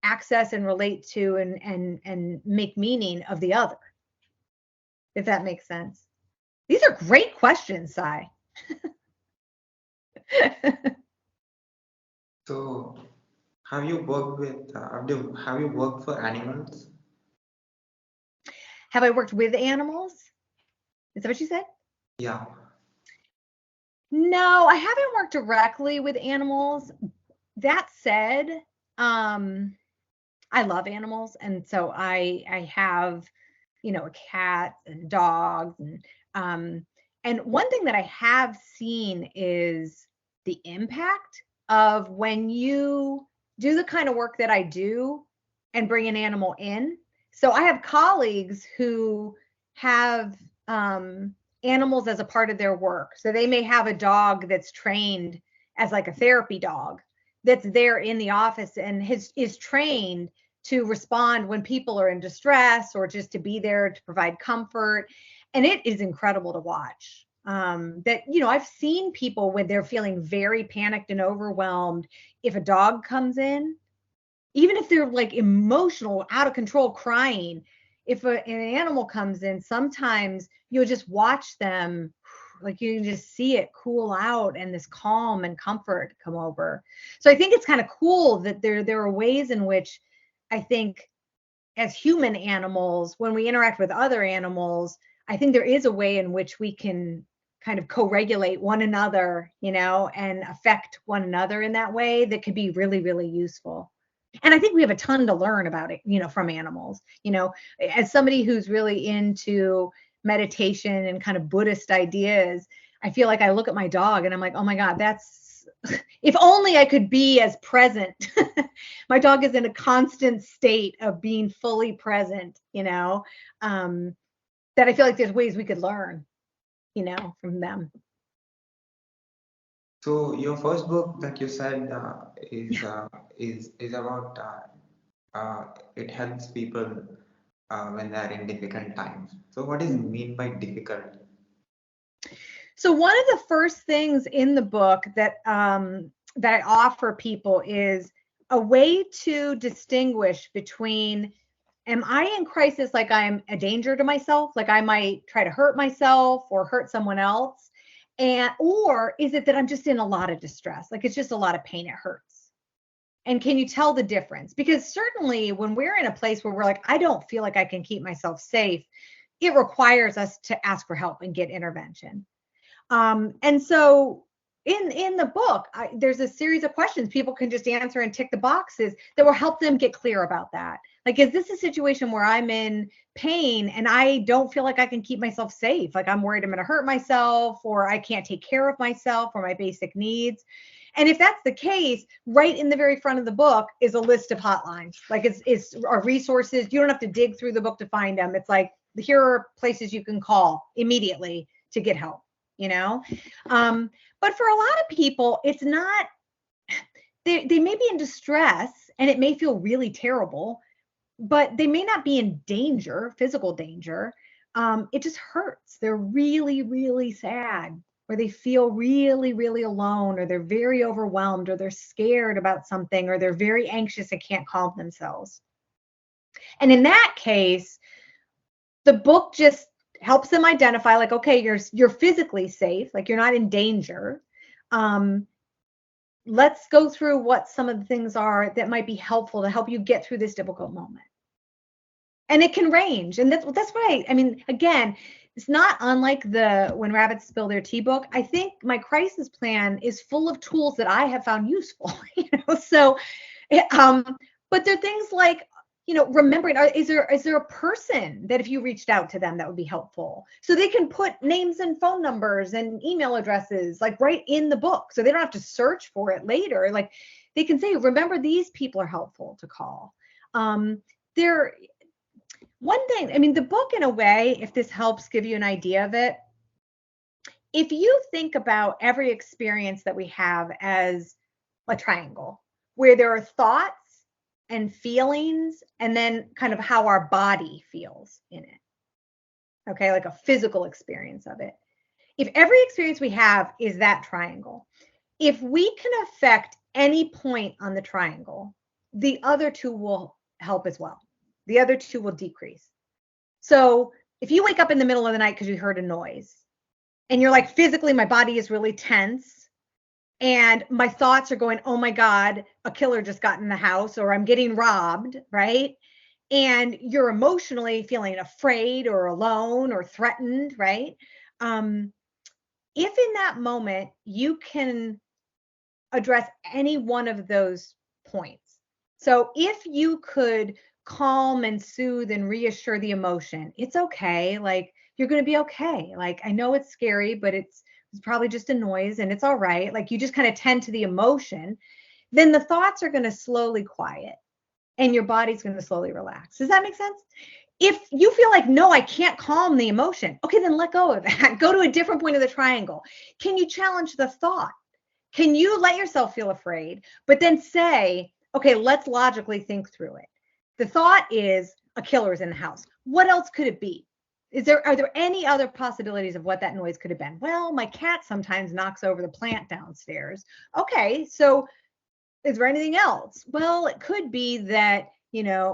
Speaker 1: access and relate to and make meaning of the other, if that makes sense. These are great questions, Sai.
Speaker 3: So, have you worked with? Have you worked for animals?
Speaker 1: Have I worked with animals? Is that what you said?
Speaker 3: Yeah.
Speaker 1: No, I haven't worked directly with animals. That said, I love animals, and so I have, a cat and dogs, and one thing that I have seen is the impact of when you do the kind of work that I do and bring an animal in. So I have colleagues who have animals as a part of their work. So they may have a dog that's trained as like a therapy dog that's there in the office and is trained to respond when people are in distress or just to be there to provide comfort. And it is incredible to watch. I've seen people when they're feeling very panicked and overwhelmed, if a dog comes in, even if they're like emotional, out of control, crying, if an animal comes in, sometimes you'll just watch them, like you can just see it cool out and this calm and comfort come over. So I think it's kind of cool that there are ways in which I think as human animals, when we interact with other animals, I think there is a way in which we can kind of co-regulate one another, and affect one another in that way that could be really, really useful. And I think we have a ton to learn about it, from animals. As somebody who's really into meditation and kind of Buddhist ideas, I feel like I look at my dog and I'm like, oh my God, that's, if only I could be as present. My dog is in a constant state of being fully present, that I feel like there's ways we could learn, from them.
Speaker 3: So your first book that you said is about it helps people when they are in difficult times. So what does it mean by difficult?
Speaker 1: So one of the first things in the book that I offer people is a way to distinguish between, am I in crisis, like I'm a danger to myself, like I might try to hurt myself or hurt someone else, or is it that I'm just in a lot of distress, like it's just a lot of pain, it hurts? And can you tell the difference? Because certainly when we're in a place where we're like, I don't feel like I can keep myself safe, it requires us to ask for help and get intervention. And so in the book, there's a series of questions people can just answer and tick the boxes that will help them get clear about that. Like, is this a situation where I'm in pain and I don't feel like I can keep myself safe? Like I'm worried I'm going to hurt myself, or I can't take care of myself or my basic needs. And if that's the case, right in the very front of the book is a list of hotlines. Like it's our resources. You don't have to dig through the book to find them. It's like, here are places you can call immediately to get help. But for a lot of people, it's not, they may be in distress and it may feel really terrible, but they may not be in danger, physical danger. It just hurts. They're really, really sad, or they feel really, really alone, or they're very overwhelmed, or they're scared about something, or they're very anxious and can't calm themselves. And in that case, the book just helps them identify, like, okay, you're physically safe, like you're not in danger. Let's go through what some of the things are that might be helpful to help you get through this difficult moment. And it can range. And that's right. I mean, again, it's not unlike the When Rabbits Spill Their Tea book. I think my crisis plan is full of tools that I have found useful, so, but there are things like, remembering, is there a person that if you reached out to them that would be helpful? So they can put names and phone numbers and email addresses like right in the book, so they don't have to search for it later. Like they can say, remember, these people are helpful to call. One thing, I mean, the book, in a way, if this helps give you an idea of it, if you think about every experience that we have as a triangle, where there are thoughts and feelings, and then kind of how our body feels in it. Okay, like a physical experience of it. If every experience we have is that triangle, if we can affect any point on the triangle, the other two will help as well. The other two will decrease. So if you wake up in the middle of the night because you heard a noise, and you're like, physically, my body is really tense, and my thoughts are going, oh my God, a killer just got in the house, or I'm getting robbed, right? And you're emotionally feeling afraid or alone or threatened, right? If in that moment you can address any one of those points. So if you could calm and soothe and reassure the emotion, it's okay. Like, you're going to be okay. Like, I know it's scary, but it's probably just a noise and it's all right. Like, you just kind of tend to the emotion, then the thoughts are going to slowly quiet and your body's going to slowly relax. Does that make sense? If you feel like, no, I can't calm the emotion, okay, then let go of that. Go to a different point of the triangle. Can you challenge the thought? Can you let yourself feel afraid, but then say, okay, let's logically think through it. The thought is a killer is in the house. What else could it be? Are there any other possibilities of what that noise could have been? Well, my cat sometimes knocks over the plant downstairs. Okay, so is there anything else? Well, it could be that,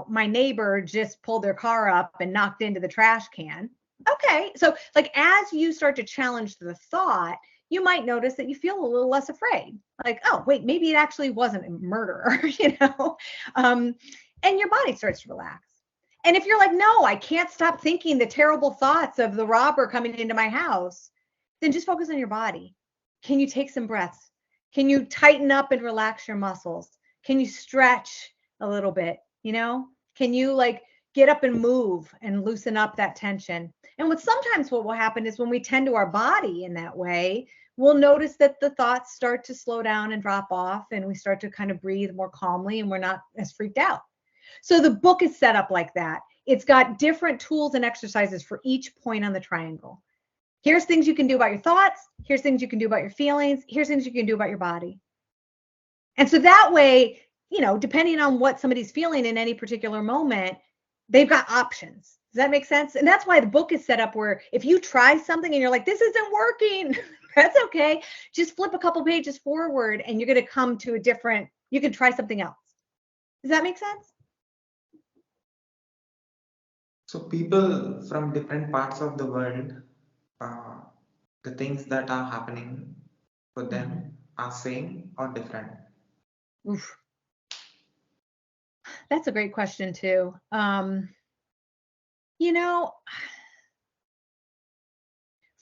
Speaker 1: my neighbor just pulled their car up and knocked into the trash can. Okay, so like as you start to challenge the thought, you might notice that you feel a little less afraid. Like, oh, wait, maybe it actually wasn't a murderer, and your body starts to relax. And if you're like, no, I can't stop thinking the terrible thoughts of the robber coming into my house, then just focus on your body. Can you take some breaths? Can you tighten up and relax your muscles? Can you stretch a little bit? Can you like get up and move and loosen up that tension? And what will happen is when we tend to our body in that way, we'll notice that the thoughts start to slow down and drop off, and we start to kind of breathe more calmly, and we're not as freaked out. So the book is set up like that. It's got different tools and exercises for each point on the triangle. Here's things you can do about your thoughts. Here's things you can do about your feelings. Here's things you can do about your body. And so that way, depending on what somebody's feeling in any particular moment, they've got options. Does that make sense? And that's why the book is set up where if you try something and you're like, this isn't working, that's okay. Just flip a couple pages forward and you're going to come to you can try something else. Does that make sense?
Speaker 3: So people from different parts of the world, the things that are happening for them are same or different?
Speaker 1: Oof. That's a great question too. For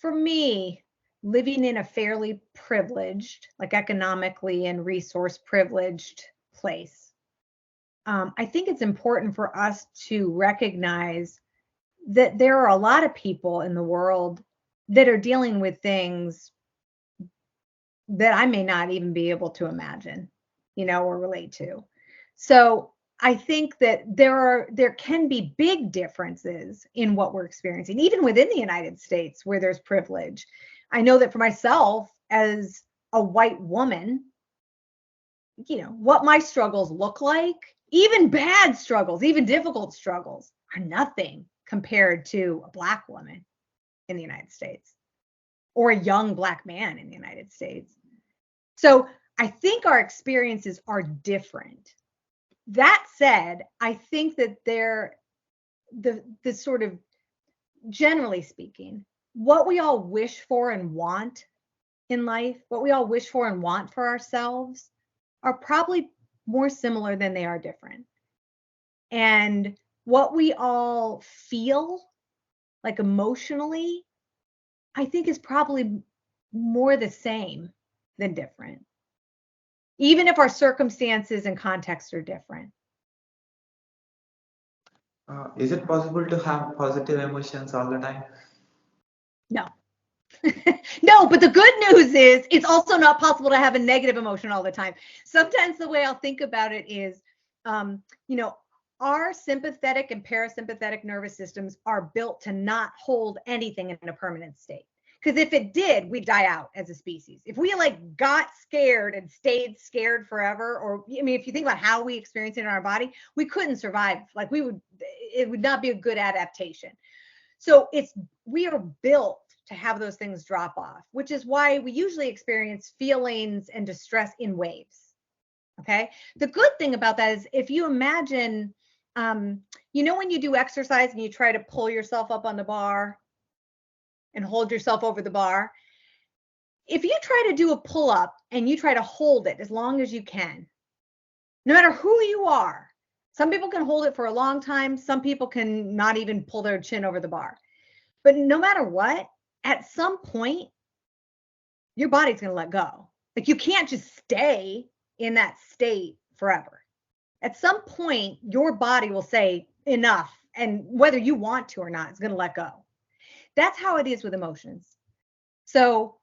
Speaker 1: me, living in a fairly privileged, like economically and resource privileged place, I think it's important for us to recognize that there are a lot of people in the world that are dealing with things that I may not even be able to imagine, or relate to. So I think that there can be big differences in what we're experiencing, even within the United States where there's privilege. I know that for myself as a white woman, what my struggles look like, even bad struggles, even difficult struggles, are nothing compared to a Black woman in the United States or a young Black man in the United States. So I think our experiences are different. That said, I think that the sort of, generally speaking, what we all wish for and want in life, what we all wish for and want for ourselves, are probably more similar than they are different. And what we all feel, like emotionally, I think is probably more the same than different, even if our circumstances and contexts are different.
Speaker 3: Is it possible to have positive emotions all the time?
Speaker 1: No. No, but the good news is it's also not possible to have a negative emotion all the time. Sometimes the way I'll think about it is, our sympathetic and parasympathetic nervous systems are built to not hold anything in a permanent state. Because if it did, we'd die out as a species. If we got scared and stayed scared forever, or if you think about how we experience it in our body, we couldn't survive. It would not be a good adaptation. So we are built to have those things drop off, which is why we usually experience feelings and distress in waves. Okay. The good thing about that is if you imagine, when you do exercise and you try to pull yourself up on the bar and hold yourself over the bar, if you try to do a pull up and you try to hold it as long as you can, no matter who you are, some people can hold it for a long time. Some people can not even pull their chin over the bar. But no matter what, at some point, your body's going to let go. You can't just stay in that state forever. At some point, your body will say enough, and whether you want to or not, it's going to let go. That's how it is with emotions. So,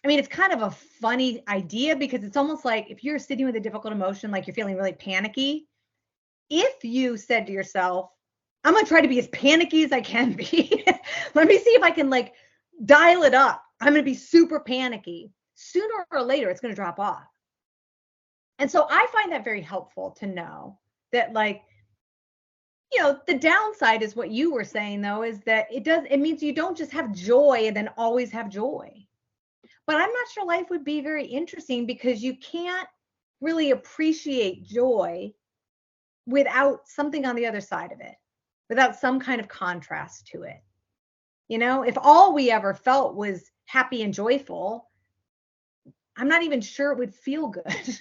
Speaker 1: it's kind of a funny idea because it's almost like if you're sitting with a difficult emotion, like you're feeling really panicky, if you said to yourself, I'm going to try to be as panicky as I can be. Let me see if I can dial it up. I'm going to be super panicky. Sooner or later, it's going to drop off. And so I find that very helpful to know that the downside is what you were saying, though, is that it means you don't just have joy and then always have joy. But I'm not sure life would be very interesting because you can't really appreciate joy without something on the other side of it, without some kind of contrast to it. If all we ever felt was happy and joyful, I'm not even sure it would feel good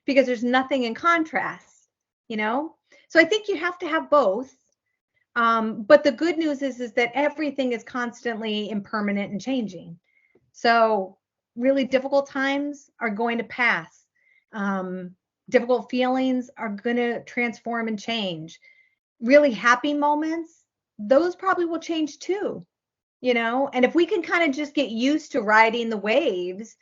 Speaker 1: because there's nothing in contrast, So I think you have to have both. But the good news is that everything is constantly impermanent and changing. So really difficult times are going to pass. Difficult feelings are going to transform and change. Really happy moments, those probably will change too, And if we can kind of just get used to riding the waves,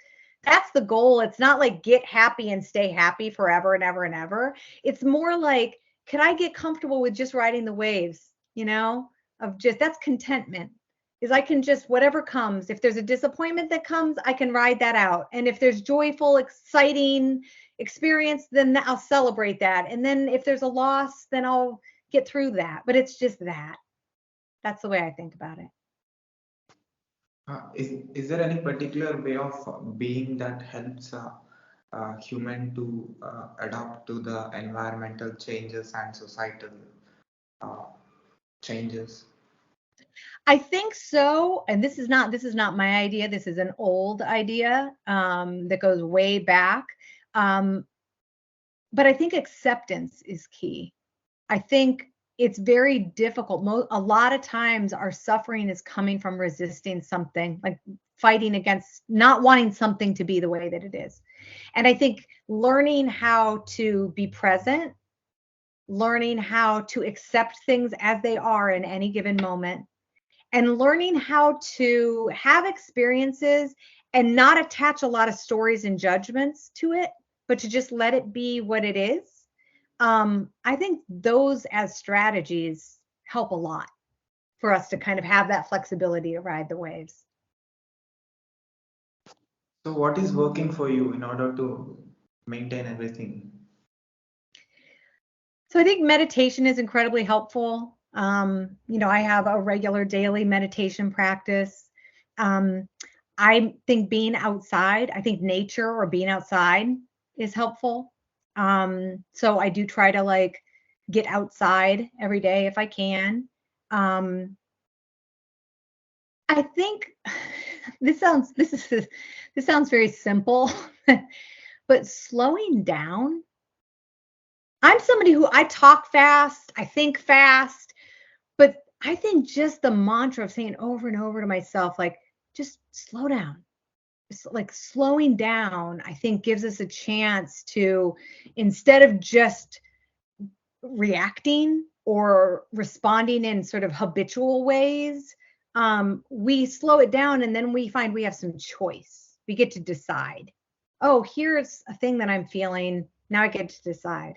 Speaker 1: that's the goal. It's not like get happy and stay happy forever and ever and ever. It's more like, can I get comfortable with just riding the waves, of just, that's contentment. Is I can just, whatever comes, if there's a disappointment that comes, I can ride that out. And if there's joyful, exciting experience, then I'll celebrate that. And then if there's a loss, then I'll get through that. But it's just that. That's the way I think about it.
Speaker 3: Is there any particular way of being that helps human to adapt to the environmental changes and societal uh, changes?
Speaker 1: I think so. And this is not my idea. This is an old idea that goes way back. But I think acceptance is key. I think it's very difficult. A lot of times our suffering is coming from resisting something, like fighting against not wanting something to be the way that it is. And I think learning how to be present, learning how to accept things as they are in any given moment, and learning how to have experiences and not attach a lot of stories and judgments to it, but to just let it be what it is. I think those as strategies help a lot for us to kind of have that flexibility to ride the waves.
Speaker 3: So what is working for you in order to maintain everything?
Speaker 1: So I think meditation is incredibly helpful. I have a regular daily meditation practice. I think being outside, I think nature or being outside is helpful. So I do try to get outside every day if I can. I think this sounds very simple, but slowing down. I'm somebody who I talk fast, I think fast, but I think just the mantra of saying over and over to myself, just slow down. It's like slowing down, I think gives us a chance to, instead of just reacting or responding in sort of habitual ways, we slow it down and then we find we have some choice. We get to decide. Oh, here's a thing that I'm feeling. Now I get to decide.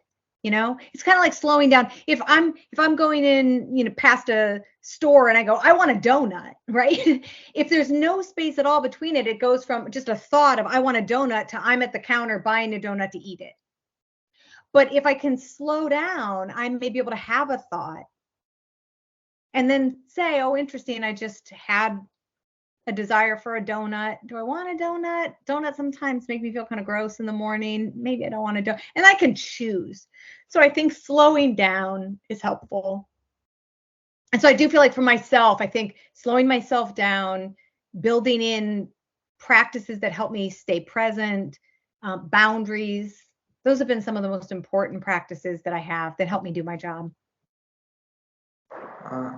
Speaker 1: It's kind of like slowing down. If I'm going in, past a store and I go, I want a donut, right? If there's no space at all between it, it goes from just a thought of I want a donut to I'm at the counter buying a donut to eat it. But if I can slow down, I may be able to have a thought and then say, oh, interesting, I just had a desire for a donut. Do I want a donut? Donuts sometimes make me feel kind of gross in the morning. Maybe I don't want a donut. And I can choose. So I think slowing down is helpful. And so I do feel like for myself, I think slowing myself down, building in practices that help me stay present, boundaries, those have been some of the most important practices that I have that help me do my job.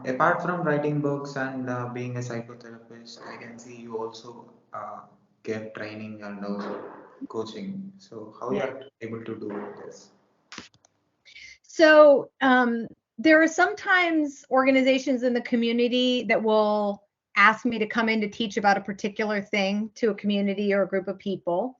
Speaker 3: Apart from writing books and being a psychotherapist, I can see you also give training and also coaching. So how you are able to do this?
Speaker 1: So there are sometimes organizations in the community that will ask me to come in to teach about a particular thing to a community or a group of people.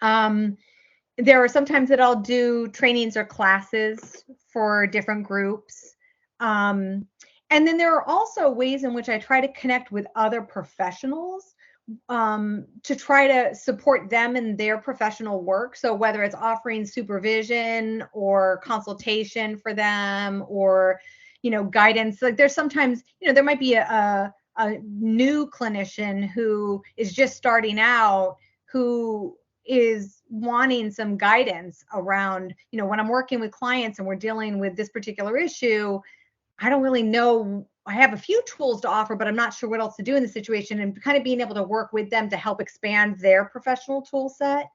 Speaker 1: There are sometimes that I'll do trainings or classes for different groups. And then there are also ways in which I try to connect with other professionals to try to support them in their professional work. So whether it's offering supervision or consultation for them or, guidance, like there's sometimes, there might be a new clinician who is just starting out, who is wanting some guidance around, when I'm working with clients and we're dealing with this particular issue, I don't really know. I have a few tools to offer, but I'm not sure what else to do in the situation, and kind of being able to work with them to help expand their professional tool set,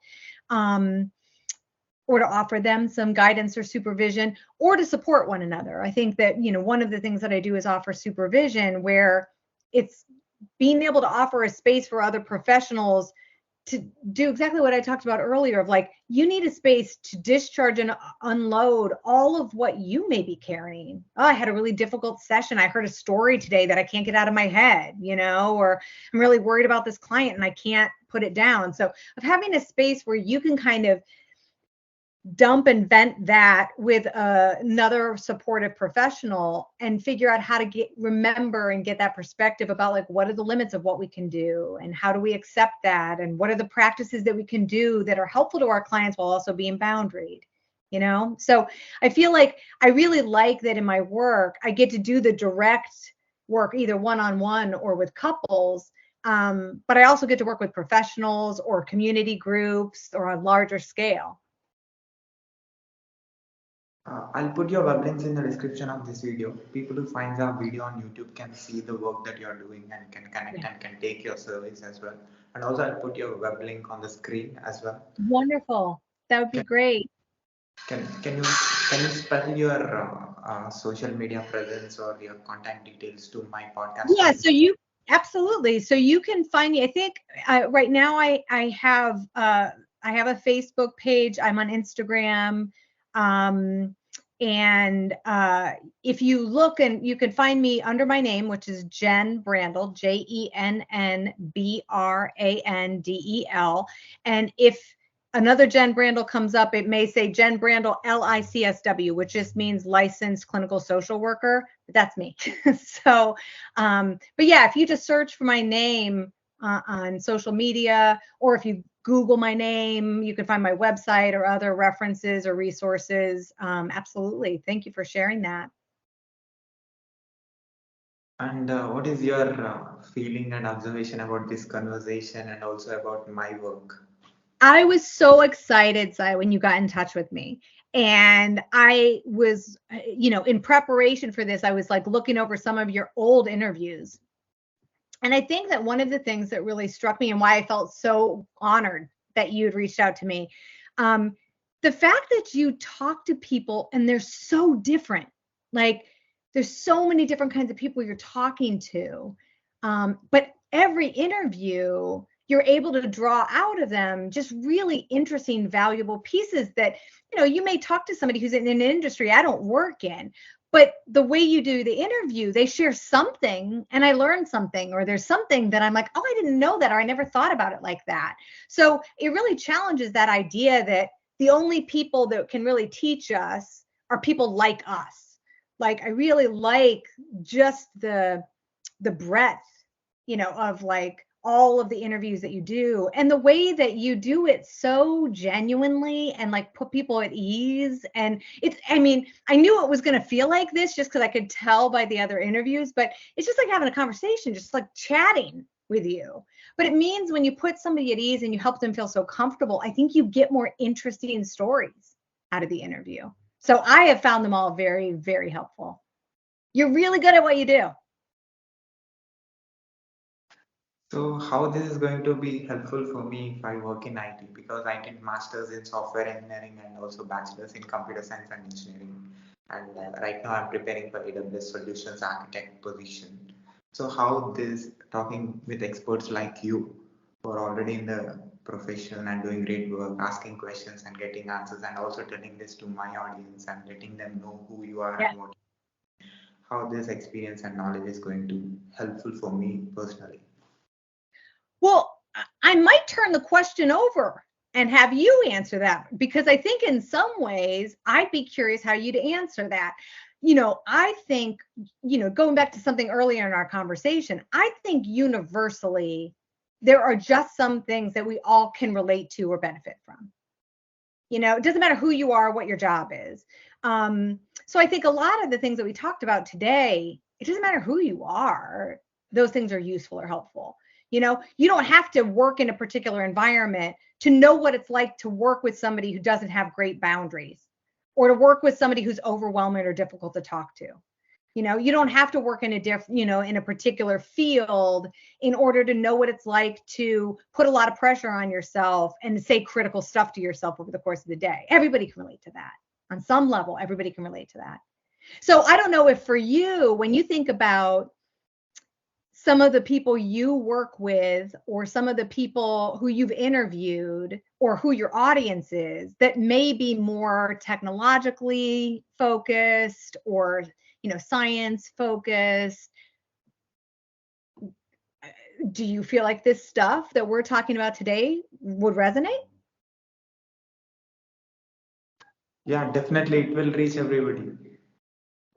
Speaker 1: or to offer them some guidance or supervision, or to support one another. I think that, one of the things that I do is offer supervision, where it's being able to offer a space for other professionals to do exactly what I talked about earlier of like, you need a space to discharge and unload all of what you may be carrying. Oh, I had a really difficult session. I heard a story today that I can't get out of my head, or I'm really worried about this client and I can't put it down. So of having a space where you can kind of dump and vent that with another supportive professional and figure out how to remember and get that perspective about like, what are the limits of what we can do and how do we accept that? And what are the practices that we can do that are helpful to our clients while also being boundaried, So I feel like I really like that in my work, I get to do the direct work, either one-on-one or with couples. But I also get to work with professionals or community groups or on larger scale.
Speaker 3: I'll put your web links in the description of this video. People who find the video on YouTube can see the work that you're doing and can connect and can take your service as well. And also I'll put your web link on the screen as well.
Speaker 1: Wonderful. That would be great.
Speaker 3: Can you spell your social media presence or your contact details to my podcast?
Speaker 1: Yeah, so absolutely. So you can find me. I think right now I have a Facebook page. I'm on Instagram. And if you look, and you can find me under my name, which is Jenn Brandel, JENNBRANDEL. And if another Jenn Brandel comes up, it may say Jenn Brandel LICSW, which just means licensed clinical social worker. That's me. So, but yeah, if you just search for my name on social media, or if you Google my name, you can find my website or other references or resources. Absolutely. Thank you for sharing that.
Speaker 3: And what is your feeling and observation about this conversation and also about my work?
Speaker 1: I was so excited, Sai, when you got in touch with me. And I was, in preparation for this, I was like looking over some of your old interviews. And I think that one of the things that really struck me and why I felt so honored that you had reached out to me, the fact that you talk to people and they're so different. Like there's so many different kinds of people you're talking to. But every interview, you're able to draw out of them just really interesting, valuable pieces that, you may talk to somebody who's in an industry I don't work in, but the way you do the interview, they share something and I learned something, or there's something that I'm like, oh, I didn't know that, or I never thought about it like that. So it really challenges that idea that the only people that can really teach us are people like us. Like I really like just the breadth, of like all of the interviews that you do and the way that you do it so genuinely and like put people at ease. And I knew it was going to feel like this just because I could tell by the other interviews, but it's just like having a conversation, just like chatting with you. But it means when you put somebody at ease and you help them feel so comfortable, I think you get more interesting stories out of the interview. So I have found them all very, very helpful. You're really good at what you do.
Speaker 3: So how this is going to be helpful for me if I work in IT, because I did masters in software engineering and also bachelor's in computer science and engineering, and right now I'm preparing for AWS solutions architect position. So how this talking with experts like you who are already in the profession and doing great work, asking questions and getting answers, and also telling this to my audience and letting them know who you are and what, how this experience and knowledge is going to helpful for me personally.
Speaker 1: Well, I might turn the question over and have you answer that, because I think in some ways I'd be curious how you'd answer that. I think, going back to something earlier in our conversation, I think universally there are just some things that we all can relate to or benefit from. It doesn't matter who you are, what your job is. So I think a lot of the things that we talked about today, it doesn't matter who you are, those things are useful or helpful. You don't have to work in a particular environment to know what it's like to work with somebody who doesn't have great boundaries, or to work with somebody who's overwhelming or difficult to talk to. You don't have to work in in a particular field in order to know what it's like to put a lot of pressure on yourself and say critical stuff to yourself over the course of the day. Everybody can relate to that. On some level, everybody can relate to that. So I don't know if for you, when you think about some of the people you work with, or some of the people who you've interviewed, or who your audience is, that may be more technologically focused or, science focused? Do you feel like this stuff that we're talking about today would resonate?
Speaker 3: Yeah, definitely it will reach everybody.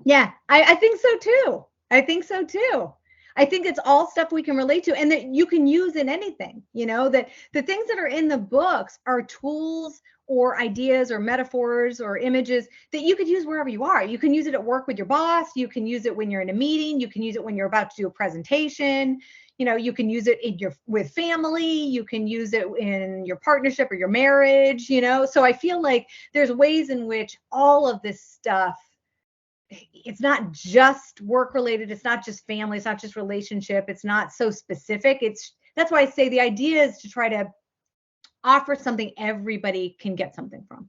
Speaker 1: Yeah, I think so too. I think so too. I think it's all stuff we can relate to and that you can use in anything, that the things that are in the books are tools or ideas or metaphors or images that you could use wherever you are. You can use it at work with your boss. You can use it when you're in a meeting. You can use it when you're about to do a presentation. You can use it with family. You can use it in your partnership or your marriage, So I feel like there's ways in which all of this stuff, it's not just work related, it's not just family, it's not just relationship, it's not so specific. That's why I say the idea is to try to offer something everybody can get something from.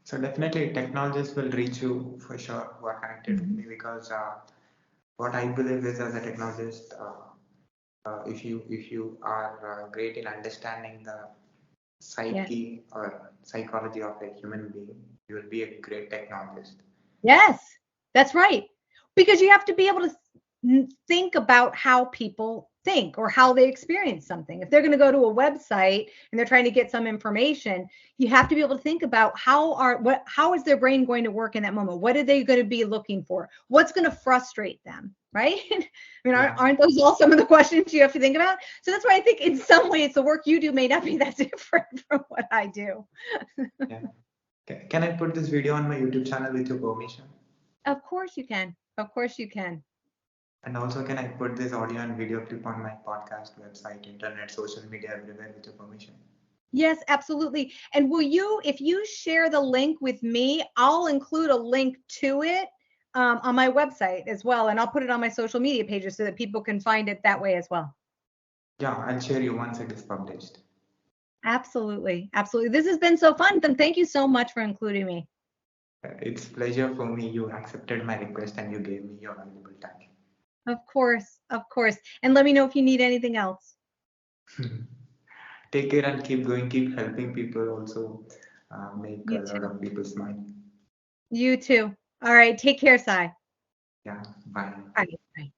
Speaker 3: So definitely technologists will reach you for sure who are connected with me, because what I believe is, as a technologist, if you are great in understanding the
Speaker 1: Yes.
Speaker 3: psyche or psychology of a human being, you will be a great technologist.
Speaker 1: Yes, that's right. Because you have to be able to think about how people think or how they experience something. If they're going to go to a website and they're trying to get some information, you have to be able to think about how is their brain going to work in that moment? What are they going to be looking for? What's going to frustrate them, right? I mean,
Speaker 3: Yeah.
Speaker 1: aren't those all some of the questions you have to think about? So that's why I think in some ways the work you do may not be that different from what I do.
Speaker 3: Yeah. Can I put this video on my YouTube channel with your permission?
Speaker 1: Of course you can. Of course you can.
Speaker 3: And also, can I put this audio and video clip on my podcast, website, internet, social media, everywhere with your permission?
Speaker 1: Yes, absolutely. And if you share the link with me, I'll include a link to it on my website as well. And I'll put it on my social media pages so that people can find it that way as well.
Speaker 3: Yeah, I'll share you once it is published.
Speaker 1: Absolutely. Absolutely. This has been so fun. And thank you so much for including me.
Speaker 3: It's pleasure for me. You accepted my request and you gave me your valuable time.
Speaker 1: Of course. Of course. And let me know if you need anything else.
Speaker 3: Take care and keep going. Keep helping people. Also, make a
Speaker 1: You
Speaker 3: lot
Speaker 1: too.
Speaker 3: of people smile.
Speaker 1: You too. All right. Take care, Sai.
Speaker 3: Yeah, bye.
Speaker 1: Bye. Bye.